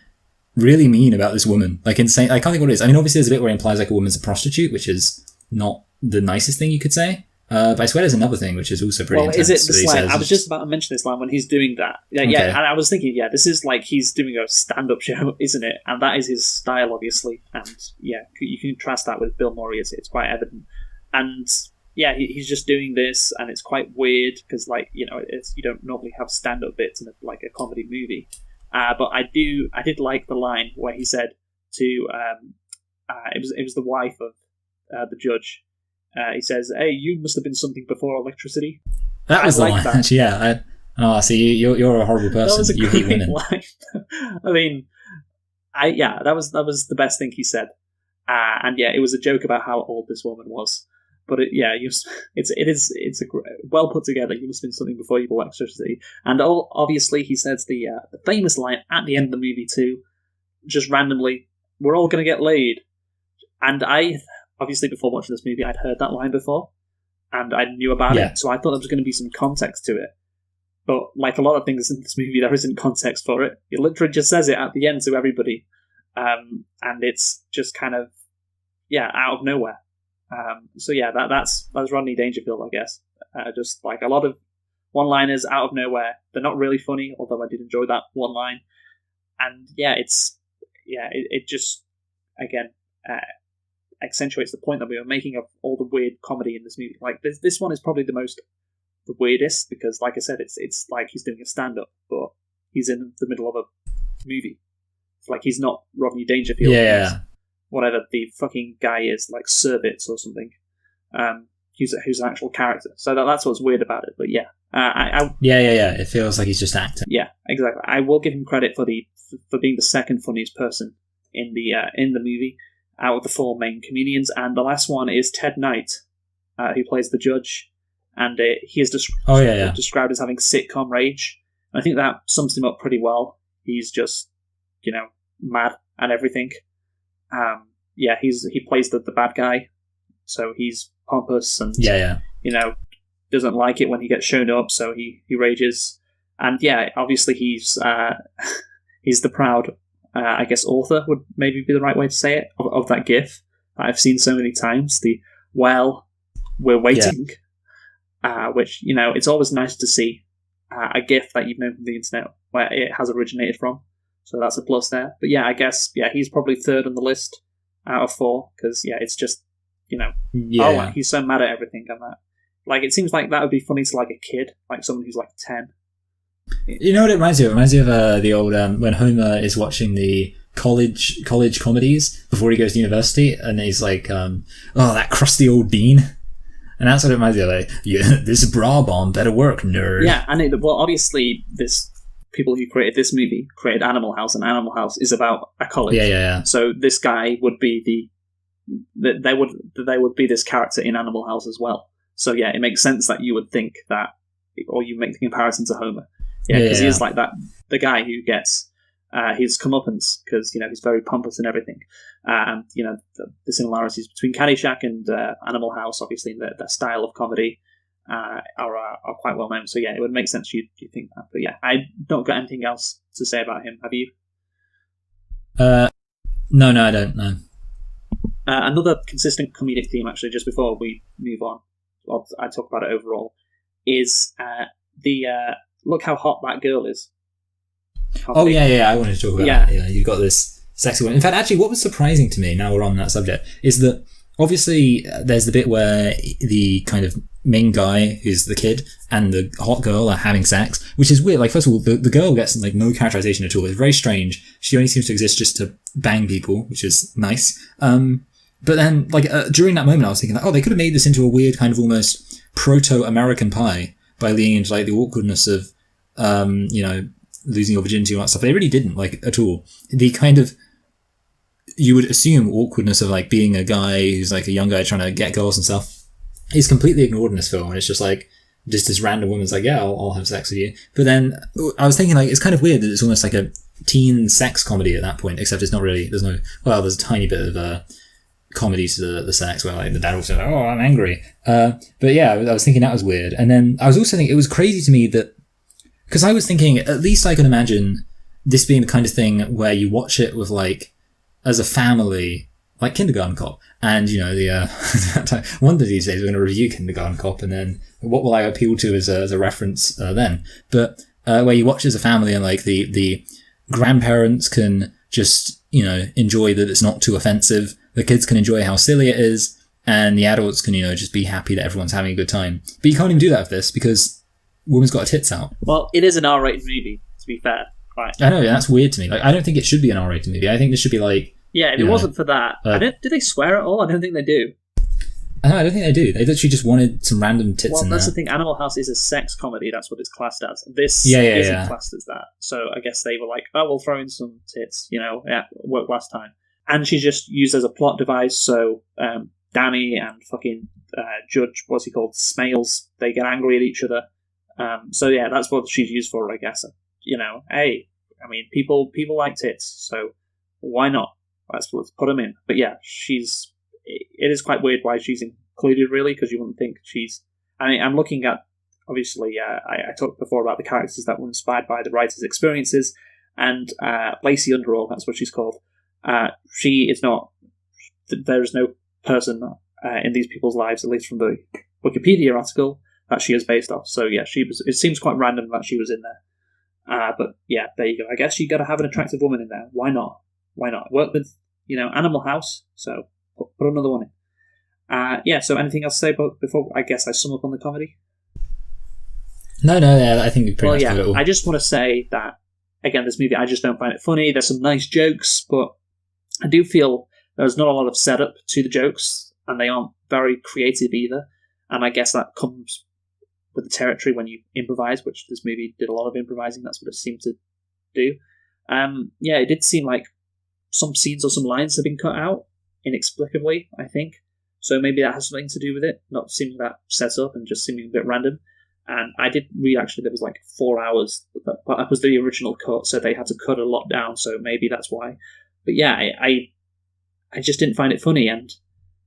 really mean about this woman, like insane. I can't think what it is. I mean, obviously there's a bit where it implies like a woman's a prostitute, which is not the nicest thing you could say. But I swear there's another thing which is also pretty intense. Is it this line? I was just about to mention this line when he's doing that. Yeah, okay. And I was thinking, this is like he's doing a stand-up show, isn't it? And that is his style, obviously. And yeah, you can contrast that with Bill Murray. It's quite evident. And yeah, he's just doing this, and it's quite weird because, like, you know, you don't normally have stand-up bits in a comedy movie. But I did like the line where he said to it was the wife of the judge. He says, "Hey, you must have been something before electricity." That was the line. Actually, yeah. See, you're a horrible person. You hate women. Line. I mean, that was the best thing he said. And yeah, it was a joke about how old this woman was. But it's a well put together. You must have been something before you bought electricity. And obviously, he says the famous line at the end of the movie too, just randomly, "We're all going to get laid." And I obviously before watching this movie, I'd heard that line before, and I knew about it, so I thought there was going to be some context to it. But like a lot of things in this movie, there isn't context for it. It literally just says it at the end to everybody, and it's just kind of out of nowhere. So that's Rodney Dangerfield, I guess. Just like a lot of one-liners out of nowhere. They're not really funny, although I did enjoy that one line. And it just again accentuates the point that we were making of all the weird comedy in this movie. Like this one is probably the weirdest because, like I said, it's like he's doing a stand-up, but he's in the middle of a movie. It's like he's not Rodney Dangerfield. Yeah. Whatever the fucking guy is, like Servitz or something. Who's an actual character. So that's what's weird about it. But It feels like he's just acting. Yeah, exactly. I will give him credit for being the second funniest person in the movie out of the four main comedians. And the last one is Ted Knight, who plays the judge, and he is described as having sitcom rage. And I think that sums him up pretty well. He's just mad and everything. He plays the bad guy, so he's pompous and doesn't like it when he gets shown up, so he rages. And obviously he's the proud I guess author would maybe be the right way to say it of that GIF that I've seen so many times. The we're waiting, which it's always nice to see a GIF that you've known from the internet where it has originated from. So that's a plus there. But I guess he's probably third on the list out of four because it's just he's so mad at everything and that. Like it seems like that would be funny to like a kid, like someone who's like 10. You know what it reminds me of? It reminds me of the old when Homer is watching the college comedies before he goes to university, and he's like, that crusty old bean. And that's what it reminds me of. Like, this bra bomb better work, nerd. Yeah, and obviously this people who created this movie created Animal House, and Animal House is about a college. Yeah. So this guy would be they would be this character in Animal House as well. So it makes sense that you would think that, or you make the comparison to Homer. Because he is like that, the guy who gets his comeuppance because he's very pompous and everything. And the similarities between Caddyshack and Animal House, obviously, in their style of comedy, are quite well known. So it would make sense you think that. But I don't got anything else to say about him. Have you? No, I don't. No. Another consistent comedic theme, actually, just before we move on, I talk about it overall, is the look how hot that girl is. I wanted to talk about that. Yeah, you've got this sexy one. In fact, actually, what was surprising to me, now we're on that subject, is that obviously there's the bit where the kind of main guy, who's the kid, and the hot girl are having sex, which is weird. Like, first of all, the girl gets like no characterization at all. It's very strange. She only seems to exist just to bang people, which is nice. But then, during that moment, I was thinking, they could have made this into a weird kind of almost proto-American Pie by leaning into the awkwardness of, losing your virginity and all that stuff. They really didn't, at all. The kind of, you would assume awkwardness of, being a guy who's, a young guy trying to get girls and stuff is completely ignored in this film. And it's just, just this random woman's I'll have sex with you. But then I was thinking, it's kind of weird that it's almost like a teen sex comedy at that point, except it's not really, there's a tiny bit of, comedy to the sex where the dad will say, I'm angry. But I was thinking that was weird. And then I was also thinking it was crazy to me that, because I was thinking at least I can imagine this being the kind of thing where you watch it with as a family, like Kindergarten Cop. And one of these days we're going to review Kindergarten Cop, and then what will I appeal to as a reference then? But where you watch as a family and the grandparents can just enjoy that it's not too offensive. The kids can enjoy how silly it is, and the adults can, just be happy that everyone's having a good time. But you can't even do that with this because woman's got her tits out. Well, it is an R-rated movie, to be fair. Right. I know, that's weird to me. I don't think it should be an R-rated movie. I think this should be if it wasn't for that, do they swear at all? I don't think they do. I don't think they do. They literally just wanted some random tits in there. Well, that's the thing. Animal House is a sex comedy. That's what it's classed as. This isn't classed as that. So I guess they were like, we'll throw in some tits. Worked last time. And she's just used as a plot device. So Danny and fucking Judge, what's he called, Smales, they get angry at each other. So yeah, that's what she's used for, I guess. Hey, I mean, people like tits, so why not? Let's put them in. But yeah, it is quite weird why she's included, really, because you wouldn't think she's. I mean, I'm looking at, obviously, I talked before about the characters that were inspired by the writer's experiences, and Lacey Underall, that's what she's called. She is not. There is no person in these people's lives, at least from the Wikipedia article, that she is based off. So yeah, she was. It seems quite random that she was in there. But yeah, there you go. I guess you got to have an attractive woman in there. Why not? Why not? Work with Animal House. So put another one in. Yeah. So anything else to say before I guess I sum up on the comedy? No. Yeah, I think we pretty much covered it all. I just want to say that again, this movie, I just don't find it funny. There's some nice jokes, but I do feel there's not a lot of setup to the jokes, and they aren't very creative either. And I guess that comes with the territory when you improvise, which this movie did a lot of improvising. That's what it seemed to do. Yeah, it did seem like some scenes or some lines have been cut out inexplicably, I think. So maybe that has something to do with it, not seeming that set up and just seeming a bit random. And I did read, actually, there was like 4 hours, but that was the original cut, so they had to cut a lot down, so maybe that's why. But yeah, I just didn't find it funny, and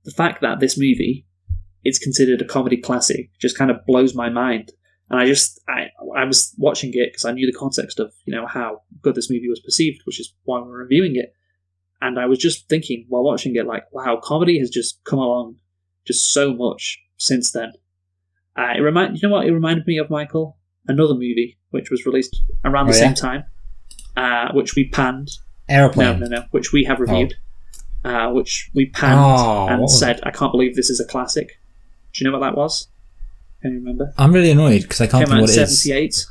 the fact that this movie is considered a comedy classic just kind of blows my mind. And I was watching it because I knew the context of how good this movie was perceived, which is why we're reviewing it. And I was just thinking while watching it, like, wow, comedy has just come along just so much since then. You know what it reminded me of, Michael? Another movie which was released around the same time, which we panned. Aeroplane. No, which we have reviewed. Which we panned and said, I can't believe this is a classic. Do you know what that was? Can you remember? I'm really annoyed because I can't think what it is. 78.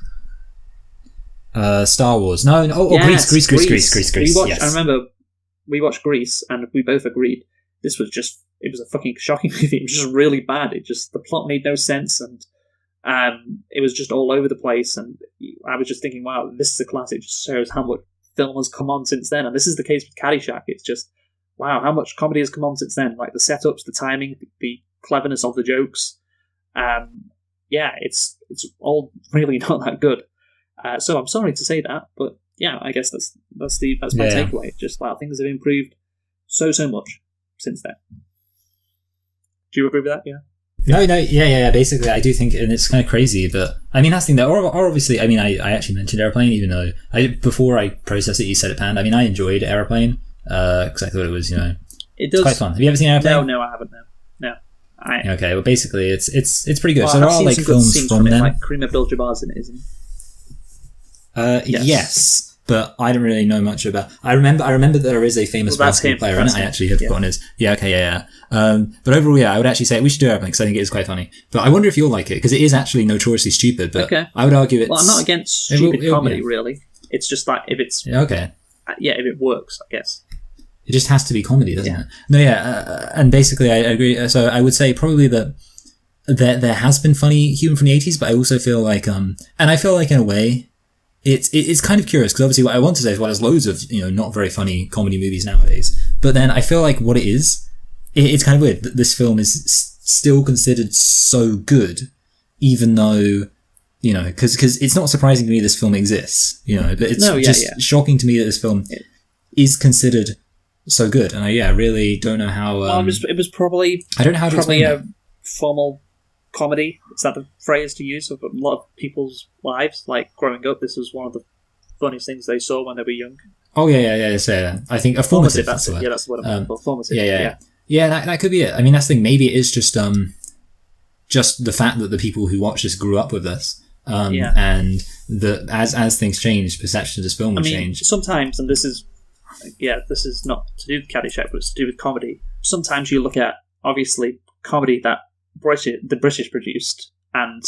Star Wars. No. Yes, Grease. Yes. I remember we watched Grease and we both agreed this was it was a fucking shocking movie. It was just really bad. The plot made no sense, and it was just all over the place. And I was just thinking, wow, this is a classic. It just shows how much film has come on since then. And this is the case with Caddyshack. It's just, wow, how much comedy has come on since then. Like the setups, the timing, the cleverness of the jokes. Yeah, it's all really not that good. So I'm sorry to say that, but yeah, I guess that's my takeaway. Just wow, things have improved so much since then. Do you agree with that? Yeah. No, yeah. Basically, I do think, and it's kind of crazy, but I mean, that's the thing. That, or obviously, I mean, I actually mentioned Airplane, even though before I processed it, you said it panned. I mean, I enjoyed Airplane because I thought it was, it's quite fun. Have you ever seen Airplane? No, I haven't. No. Okay, well, basically, it's pretty good. Well, so there are like films from them. Like Kareem Abdul-Jabbar's in it, isn't he? Yes. But I don't really know much about. I remember there is a famous basketball player in it. I actually have forgotten his. Yeah. Okay. Yeah. But overall, yeah, I would actually say we should do Airplane because I think it is quite funny. But I wonder if you'll like it because it is actually notoriously stupid. But okay. I would argue it's. Well, I'm not against stupid comedy, really. It's just like if it's okay. Yeah, if it works, I guess. It just has to be comedy, doesn't it? No, yeah, and basically, I agree. So I would say probably that there has been funny humor from the 80s, but I also feel like, and I feel like in a way. It's kind of curious because obviously what I want to say is there's loads of not very funny comedy movies nowadays, but then I feel like what it is, it's kind of weird that this film is still considered so good, even though because it's not surprising to me this film exists, but it's shocking to me that this film is considered so good, and I really don't know how. It was probably I don't know how to explain a formal comedy. Is that the phrase to use of a lot of people's lives? Like growing up, this was one of the funniest things they saw when they were young. Oh yeah. So I think a formative. That's the word. Yeah, that's the word I'm looking for. Formative. Yeah. That could be it. I mean, that's the thing. Maybe it is just the fact that the people who watch this grew up with this, and that as things change, perception of this film will change. Sometimes, and this is not to do with Caddyshack, but it's to do with comedy. Sometimes you look at obviously comedy that the British produced and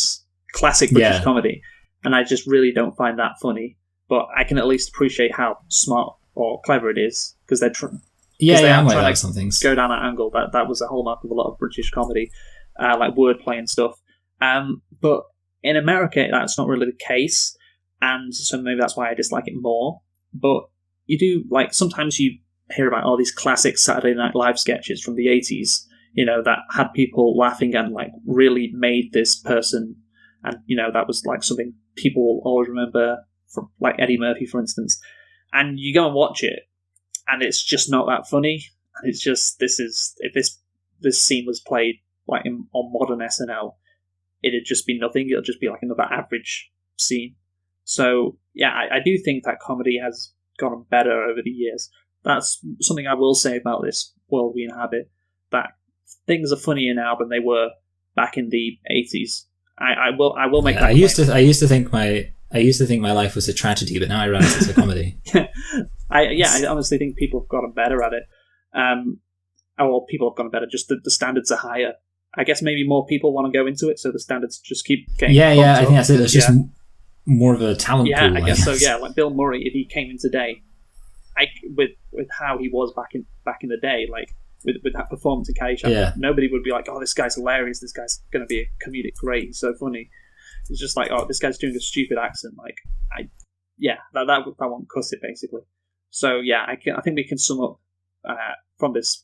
classic British comedy, and I just really don't find that funny. But I can at least appreciate how smart or clever it is because they're trying. I might like some things. Go down that angle. That was a hallmark of a lot of British comedy, like wordplay and stuff. But in America, that's not really the case, and so maybe that's why I dislike it more. But you do sometimes you hear about all these classic Saturday Night Live sketches from the 80s. that had people laughing and like really made this person, and that was like something people will always remember from, like Eddie Murphy, for instance. And you go and watch it, and it's just not that funny. And it's just if this scene was played like on modern SNL, it'd just be nothing. It'll just be like another average scene. So yeah, I do think that comedy has gotten better over the years. That's something I will say about this world we inhabit, that things are funnier now than they were back in the 80s. I will make that point. I used to think my life was a tragedy, but now I realize it's a comedy. I honestly think people have gotten better at it. People have gotten better. Just the standards are higher. I guess maybe more people want to go into it, so the standards just keep getting. I think that's it. There's just more of a talent pool. I guess so. Yeah, like Bill Murray, if he came in today, with how he was back in the day, like with that performance in Caddyshack, nobody would be like, "Oh, this guy's hilarious. This guy's going to be a comedic great. He's so funny." It's just like, "Oh, this guy's doing a stupid accent." Like, that won't cuss it basically. So yeah, I think we can sum up from this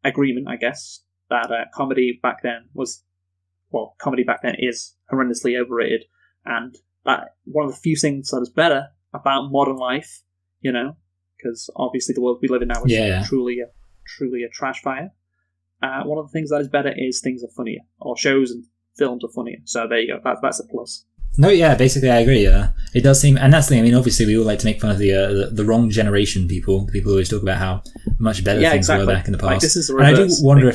agreement, I guess, that comedy back then is horrendously overrated, and that one of the few things that is better about modern life, because obviously the world we live in now is truly a trash fire. One of the things that is better is things are funnier, or shows and films are funnier. So there you go. That's a plus. No, yeah, basically I agree. It does seem, and that's the thing. I mean, obviously we all like to make fun of the wrong generation people. People always talk about how much better things were back in the past. Like, this is the reverse. And I do wonder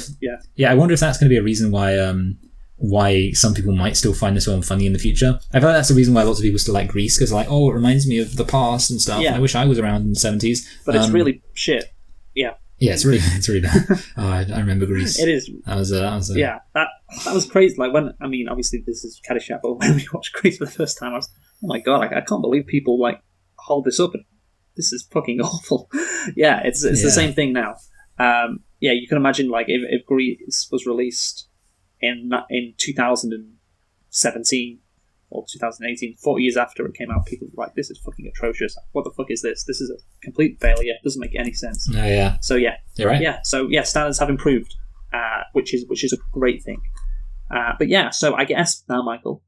I wonder if that's going to be a reason why some people might still find this film funny in the future. I feel like that's the reason why lots of people still like Grease, because like, oh, it reminds me of the past and stuff. Yeah. I wish I was around in the 70s. But it's really shit. Yeah. Yeah, it's really bad. I remember Grease. It is. That was that was crazy. Like obviously this is Caddyshack, but when we watched Grease for the first time, I was, oh my god, I can't believe people like hold this up. This is fucking awful. Yeah, it's the same thing now. You can imagine like if Grease was released in 2017 or 2018, 40 years after it came out, people were like, this is fucking atrocious. What the fuck is this? This is a complete failure. It doesn't make any sense. Oh, yeah. So, yeah. You're right. Yeah, so, yeah, standards have improved, which is a great thing. But, yeah, so I guess now, Michael,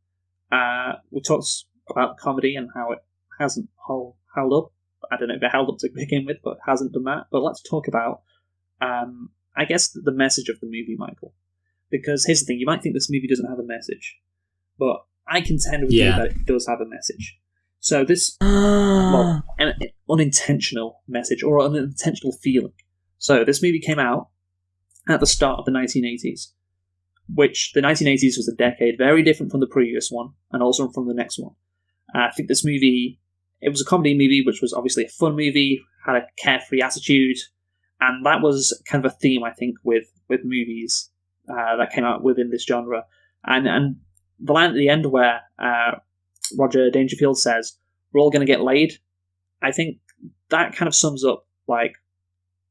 we talked about comedy and how it hasn't held up. I don't know if it held up to begin with, but hasn't done that. But let's talk about, I guess, the message of the movie, Michael. Because here's the thing, you might think this movie doesn't have a message, but I contend with you that it does have a message. So this, an unintentional message or an unintentional feeling. So this movie came out at the start of the 1980s, which the 1980s was a decade very different from the previous one and also from the next one. I think this movie, it was a comedy movie, which was obviously a fun movie, had a carefree attitude, and that was kind of a theme, I think, with movies that came out within this genre. And the line at the end where Roger Dangerfield says, "We're all going to get laid," I think that kind of sums up like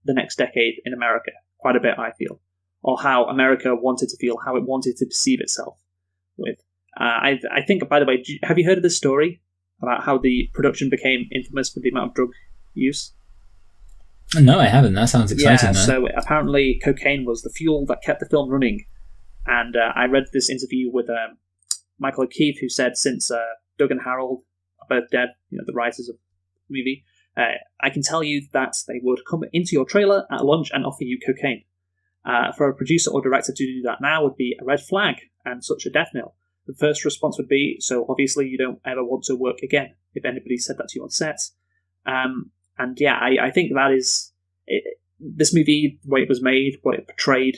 the next decade in America quite a bit, I feel, or how America wanted to feel, how it wanted to perceive itself with. I think, by the way, have you heard of this story about how the production became infamous for the amount of drug use? No, I haven't. That sounds exciting. Yeah, so apparently cocaine was the fuel that kept the film running. And I read this interview with Michael O'Keefe, who said since Doug and Harold are both dead, the writers of the movie, I can tell you that they would come into your trailer at lunch and offer you cocaine. For a producer or director to do that now would be a red flag and such a death knell. The first response would be, so obviously you don't ever want to work again, if anybody said that to you on set. And yeah, I think that is this movie, the way it was made, what it portrayed,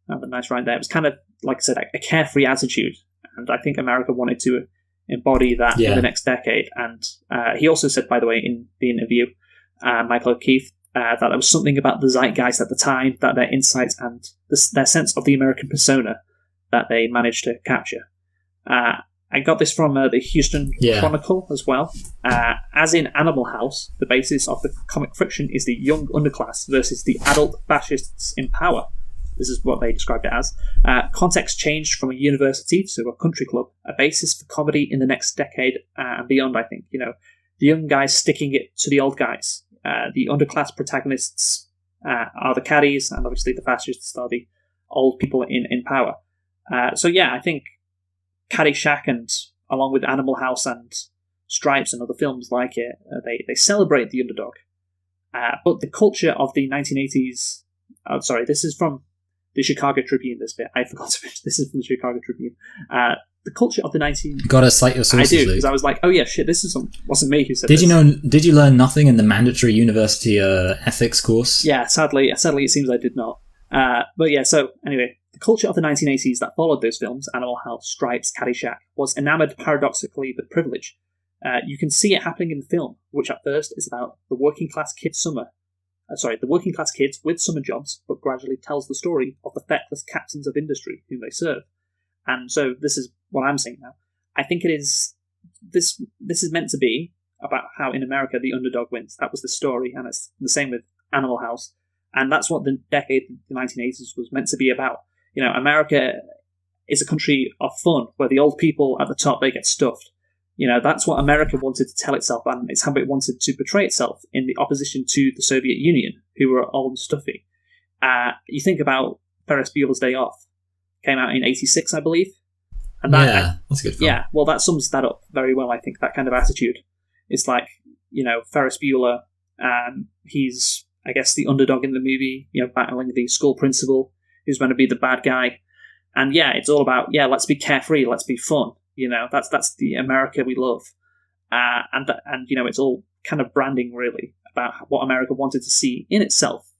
a nice right there. It was kind of, like I said, a carefree attitude. And I think America wanted to embody that for the next decade. And he also said, by the way, in the interview, Michael O'Keefe, that there was something about the zeitgeist at the time, that their insights and their sense of the American persona that they managed to capture. I got this from the Houston Chronicle as well. As in Animal House, the basis of the comic friction is the young underclass versus the adult fascists in power. This is what they described it as. Context changed from a university to a country club, a basis for comedy in the next decade and beyond, I think. The young guys sticking it to the old guys. The underclass protagonists are the caddies, and obviously the fascists are the old people in power. So yeah, I think Caddyshack, and along with Animal House and Stripes and other films like it, they celebrate the underdog. But the culture of the 1980s... Oh, sorry, this is from the Chicago Tribune, this bit. I forgot to mention, this is from the Chicago Tribune. The culture of the 19... You gotta cite your sources, I do, Luke. because I was like, oh yeah, shit, this wasn't me who said this. this. Did you learn nothing in the mandatory university ethics course? Yeah, sadly it seems I did not. But yeah, so anyway, the culture of the 1980s that followed those films, Animal House, Stripes, Caddyshack, was enamoured paradoxically with privilege. You can see it happening in the film, which at first is about the working class kids with summer jobs, but gradually tells the story of the feckless captains of industry whom they serve. And so this is what I'm saying now. I think it is this is meant to be about how in America the underdog wins. That was the story, and it's the same with Animal House. And that's what the decade, the 1980s, was meant to be about. You know, America is a country of fun, where the old people at the top, they get stuffed. You know, that's what America wanted to tell itself, and it's how it wanted to portray itself in the opposition to the Soviet Union, who were old and stuffy. You think about Ferris Bueller's Day Off. Came out in 86, I believe. And that's a good film. Yeah, well, that sums that up very well, I think, that kind of attitude. It's like, you know, Ferris Bueller, he's, I guess, the underdog in the movie, you know, battling the school principal, who's going to be the bad guy. And yeah, it's all about, let's be carefree, let's be fun. You know, that's the America we love. And you know, it's all kind of branding, really, about what America wanted to see in itself.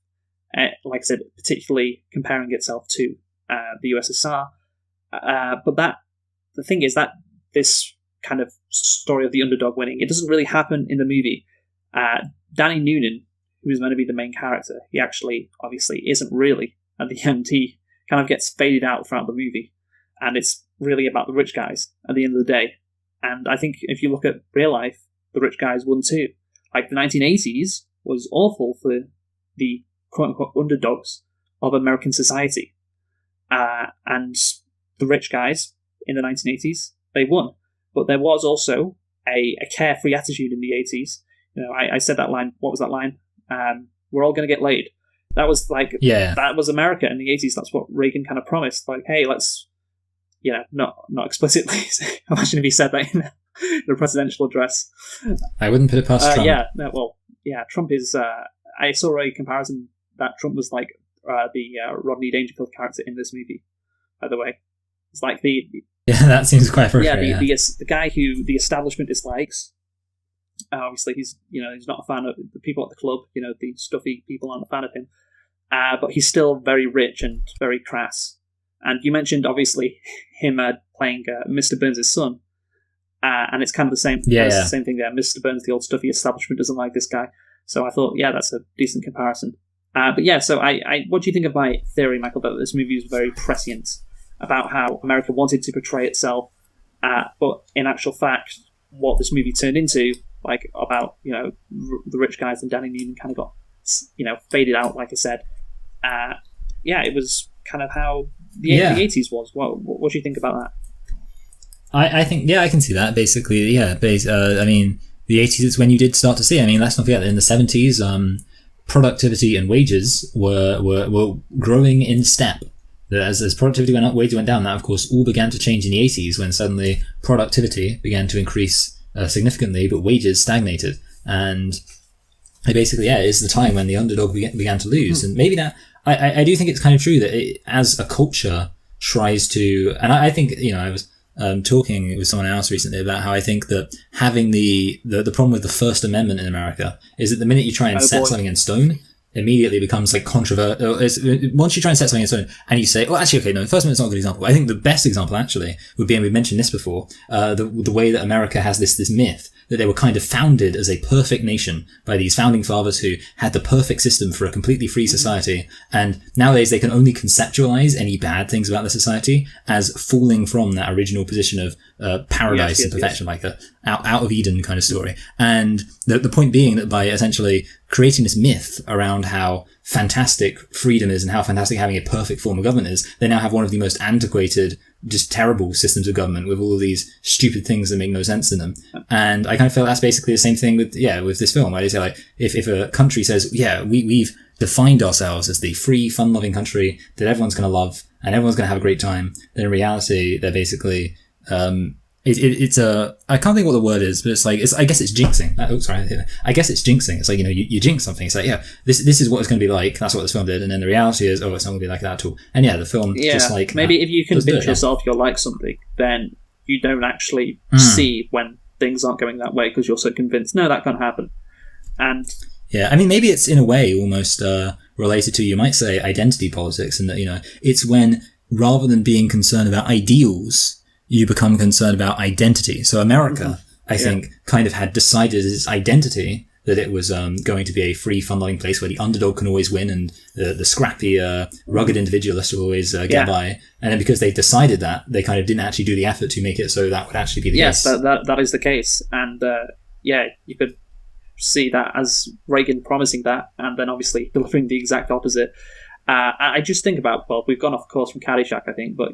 Like I said, particularly comparing itself to the USSR. But the thing is that this kind of story of the underdog winning, it doesn't really happen in the movie. Danny Noonan, who is meant to be the main character, he actually, obviously, isn't really. At the end, he kind of gets faded out throughout the movie. And it's really about the rich guys at the end of the day. And I think if you look at real life, the rich guys won too. Like the 1980s was awful for the quote-unquote underdogs of American society. And the rich guys in the 1980s, they won. But there was also a carefree attitude in the 80s. You know, I said that line. What was that line? We're all going to get laid. That was like, that was America in the 80s. That's what Reagan kind of promised. Like, hey, let's, you know, not explicitly. Imagine if he said that in the presidential address. I wouldn't put it past Trump. Trump is. I saw a comparison that Trump was like the Rodney Dangerfield character in this movie. By the way, it's like that seems quite appropriate. The guy who the establishment dislikes. Obviously, he's not a fan of the people at the club. You know, the stuffy people aren't a fan of him. But he's still very rich and very crass. And you mentioned, obviously, him playing Mr. Burns' son. And it's kind of the same. The same thing there. Mr. Burns, the old stuffy establishment, doesn't like this guy. So I thought, that's a decent comparison. So what do you think of my theory, Michael, that this movie is very prescient about how America wanted to portray itself, but in actual fact, what this movie turned into, like about, you know, the rich guys and Danny Noonan kind of got, you know, faded out, like I said. It was kind of how the 80s was. What do you think about that? I think, I can see that, basically, I mean, the 80s is when you did start to see, I mean, let's not forget that in the 70s, productivity and wages were growing in step. As productivity went up, wages went down. That, of course, all began to change in the 80s when suddenly productivity began to increase significantly, but wages stagnated. And it basically, is the time when the underdog began to lose. And maybe that, I do think it's kind of true that it, as a culture tries to, and I think, you know, I was talking with someone else recently about how I think that having the problem with the First Amendment in America is that the minute you try and set something in stone, immediately becomes like controversial. Once you try and set something in stone and you say, well, actually, okay, no, the First Amendment's not a good example. I think the best example actually would be, and we mentioned this before, the way that America has this myth that they were kind of founded as a perfect nation by these founding fathers who had the perfect system for a completely free society. And nowadays they can only conceptualize any bad things about the society as falling from that original position of paradise and perfection, like a out of Eden kind of story. And the point being that by essentially creating this myth around how fantastic freedom is and how fantastic having a perfect form of government is, they now have one of the most antiquated, just terrible systems of government with all of these stupid things that make no sense in them. And I kind of feel that's basically the same thing with this film. I just say, like, if a country says, we've defined ourselves as the free, fun-loving country that everyone's going to love and everyone's going to have a great time, then in reality, they're basically, it's I can't think what the word is, but I guess it's jinxing. I guess it's jinxing. It's like, you jinx something. It's like, yeah, this is what it's going to be like. That's what this film did. And then the reality is, it's not going to be like that at all. And yeah, the film just like... Maybe if you convince yourself you're like something, then you don't actually see when things aren't going that way because you're so convinced, no, that can't happen. And... Yeah, I mean, maybe it's in a way almost related to, you might say, identity politics, and that, it's when rather than being concerned about ideals, you become concerned about identity. So America, I think, kind of had decided its identity that it was going to be a free, fun-loving place where the underdog can always win and the scrappy, rugged individualist will always get by. And then because they decided that, they kind of didn't actually do the effort to make it so that would actually be the case. Yes, that is the case. And you could see that as Reagan promising that and then obviously delivering the exact opposite. I just think about, we've gone off course from Caddyshack, I think, but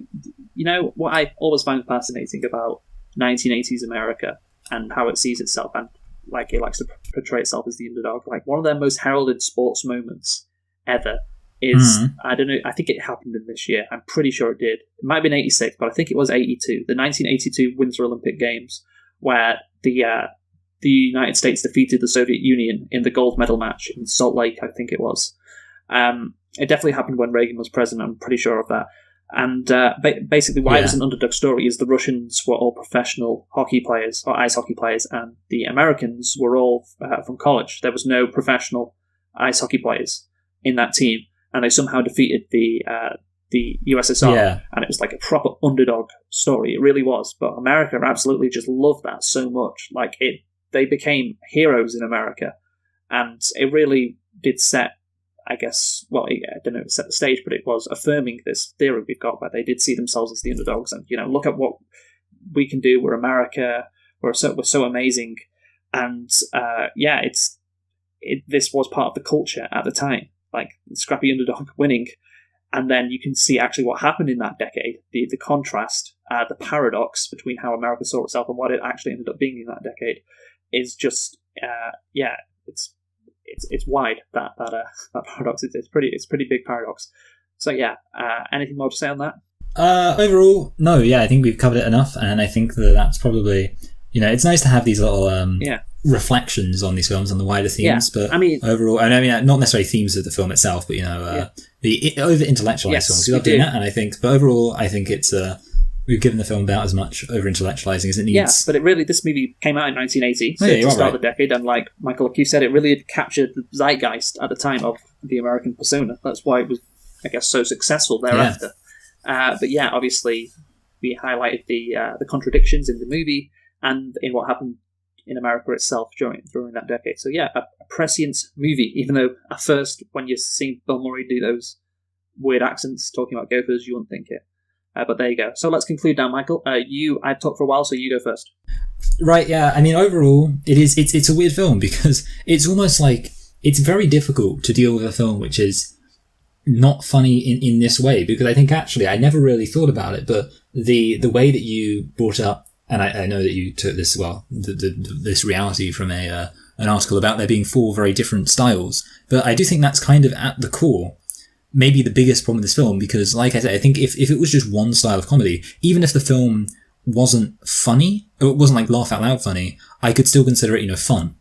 what I always find fascinating about 1980s America and how it sees itself and like it likes to portray itself as the underdog, like one of their most heralded sports moments ever is, I don't know, I think it happened in this year. I'm pretty sure it did. It might have been 86, but I think it was 82. The 1982 Winter Olympic Games, where the United States defeated the Soviet Union in the gold medal match in Salt Lake, I think it was. It definitely happened when Reagan was president, I'm pretty sure of that. And basically why it was an underdog story is the Russians were all professional hockey players, or ice hockey players, and the Americans were all from college. There was no professional ice hockey players in that team, and they somehow defeated the USSR, and it was like a proper underdog story. It really was. But America absolutely just loved that so much. Like they became heroes in America, and it really did set, I guess, I don't know if it set the stage, but it was affirming this theory we've got where they did see themselves as the underdogs and, look at what we can do. We're America. We're so amazing. And, this was part of the culture at the time, like the scrappy underdog winning. And then you can see actually what happened in that decade, the contrast, the paradox between how America saw itself and what it actually ended up being in that decade is just, it's wide, that paradox. It's pretty big paradox. So anything more to say on that? Overall, no. Yeah, I think we've covered it enough, and I think that's probably, it's nice to have these little reflections on these films and the wider themes. But overall, not necessarily themes of the film itself, but the over intellectualized films. We love doing that, and I think, but overall, I think it's we've given the film about as much over-intellectualizing as it needs. Yeah, but this movie came out in 1980, so to start the decade, and like Michael, like you said, it really had captured the zeitgeist at the time of the American persona. That's why it was, I guess, so successful thereafter. But obviously, we highlighted the contradictions in the movie and in what happened in America itself during that decade. So a prescient movie, even though at first, when you see Bill Murray do those weird accents talking about gophers, you wouldn't think it. But there you go. So let's conclude now, Michael. I've talked for a while, so you go first. Right, yeah. Overall, it's a weird film because it's almost like it's very difficult to deal with a film which is not funny in this way, because I think actually I never really thought about it, but the way that you brought up, and I know that you took this, this reality from an article about there being 4 very different styles, but I do think that's kind of at the core maybe the biggest problem with this film, because like I said, I think if it was just one style of comedy, even if the film wasn't funny, or it wasn't like laugh out loud funny, I could still consider it, fun.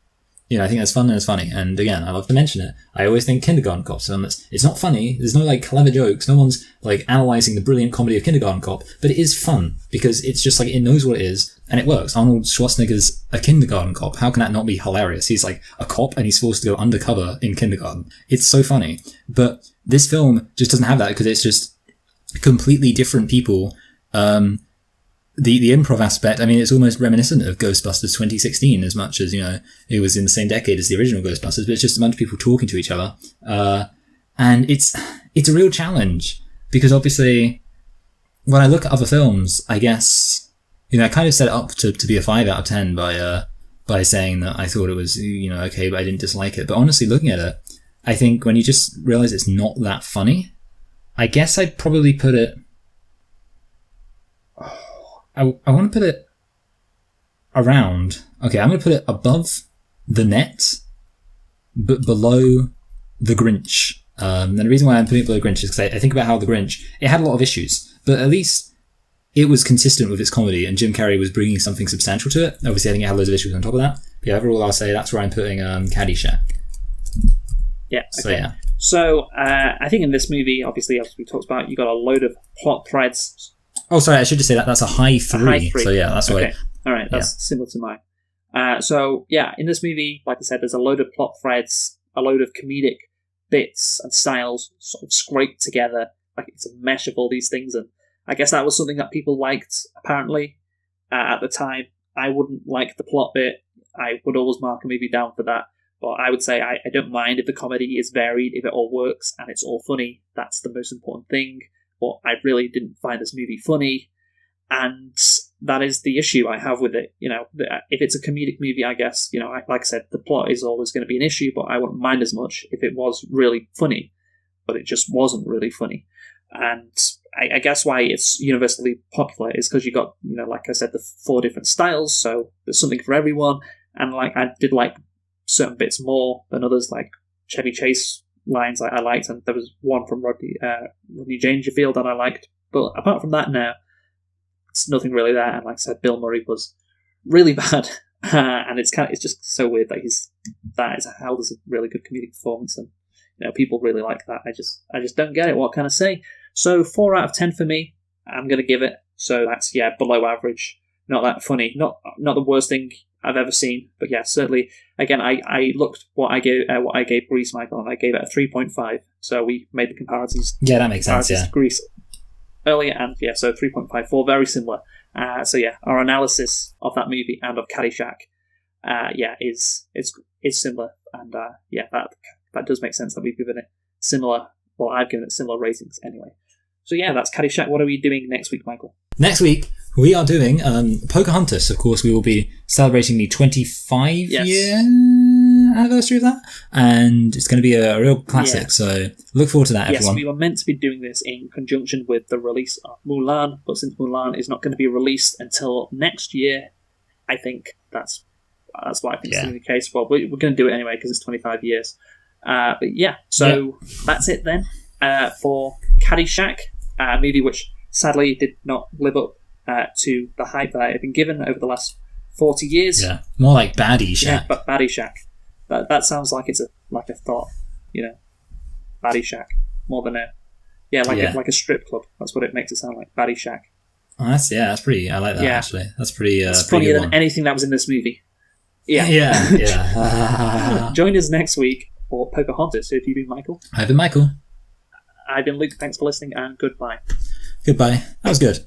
I think that's fun and it's funny. And again, I love to mention it. I always think Kindergarten Cop's film, it's not funny. There's no like clever jokes. No one's like analysing the brilliant comedy of Kindergarten Cop, but it is fun because it's just like it knows what it is and it works. Arnold Schwarzenegger's a kindergarten cop. How can that not be hilarious? He's like a cop and he's forced to go undercover in kindergarten. It's so funny. But this film just doesn't have that because it's just completely different people. The improv aspect, it's almost reminiscent of Ghostbusters 2016 as much as, it was in the same decade as the original Ghostbusters, but it's just a bunch of people talking to each other. And it's a real challenge because obviously when I look at other films, I guess, I kind of set it up to be a 5 out of 10 by saying that I thought it was, okay, but I didn't dislike it. But honestly, looking at it, I think when you just realize it's not that funny, I guess I'd probably put it, I want to put it around. Okay, I'm going to put it above The Net, but below The Grinch. And the reason why I'm putting it below The Grinch is because I think about how The Grinch, it had a lot of issues, but at least it was consistent with its comedy, and Jim Carrey was bringing something substantial to it. Obviously, I think it had loads of issues on top of that. But yeah, overall, I'll say that's where I'm putting Caddyshack. Yeah. Okay. So yeah. So I think in this movie, obviously, as we talked about, you got a load of plot threads. Oh, sorry, I should just say that's a high 3. A high 3. So yeah, that's okay. why. All right, that's similar to mine. So yeah, in this movie, like I said, there's a load of plot threads, a load of comedic bits and styles sort of scraped together, like it's a mesh of all these things. And I guess that was something that people liked, apparently, at the time. I wouldn't like the plot bit. I would always mark a movie down for that. But I would say I don't mind if the comedy is varied, if it all works and it's all funny. That's the most important thing. But I really didn't find this movie funny. And that is the issue I have with it. You know, if it's a comedic movie, I guess, you know, like I said, the plot is always going to be an issue, but I wouldn't mind as much if it was really funny. But it just wasn't really funny. And I guess why it's universally popular is because you got, you know, like I said, the 4 different styles, so there's something for everyone. And like I did like certain bits more than others, like Chevy Chase lines I liked, and there was one from Rodney Dangerfield that I liked. But apart from that, now it's nothing really there. And like I said, Bill Murray was really bad, and it's just so weird that that is held as a really good comedic performance, and you know people really like that. I just don't get it. What can I say? So 4 out of 10 for me. I'm going to give it. So that's below average. Not that funny. Not the worst thing I've ever seen. But yeah, certainly. Again, I looked what I gave Grease, Michael, and I gave it a 3.5. So we made the comparisons. Yeah, that makes sense. Yeah, Grease earlier, and so 3.54, very similar. So yeah, our analysis of that movie and of Caddyshack, is similar, and that does make sense that we've given it similar. Well, I've given it similar ratings anyway. So yeah, that's Caddyshack. What are we doing next week, Michael? Next week, we are doing Pocahontas. Of course, we will be celebrating the 25-year anniversary of that. And it's going to be a real classic. Yes. So look forward to that, everyone. Yes, we were meant to be doing this in conjunction with the release of Mulan. But since Mulan is not going to be released until next year, I think that's what I think is going to be the case. Well, we're going to do it anyway because it's 25 years. But yeah, so that's it then for Caddyshack, a movie which sadly did not live up to the hype that it had been given over the last 40 years. Yeah, more like Baddyshack. Yeah, but Baddyshack. That sounds like it's a thought, you know, Baddyshack more than like a strip club. That's what it makes it sound like, Baddyshack. Oh, that's pretty. I like that actually. That's pretty. It's pretty funnier than anything that was in this movie. Yeah. Join us next week for Pocahontas. So, if you've been Michael, I've been Michael. I've been Luke. Thanks for listening, and goodbye. Goodbye. That was good.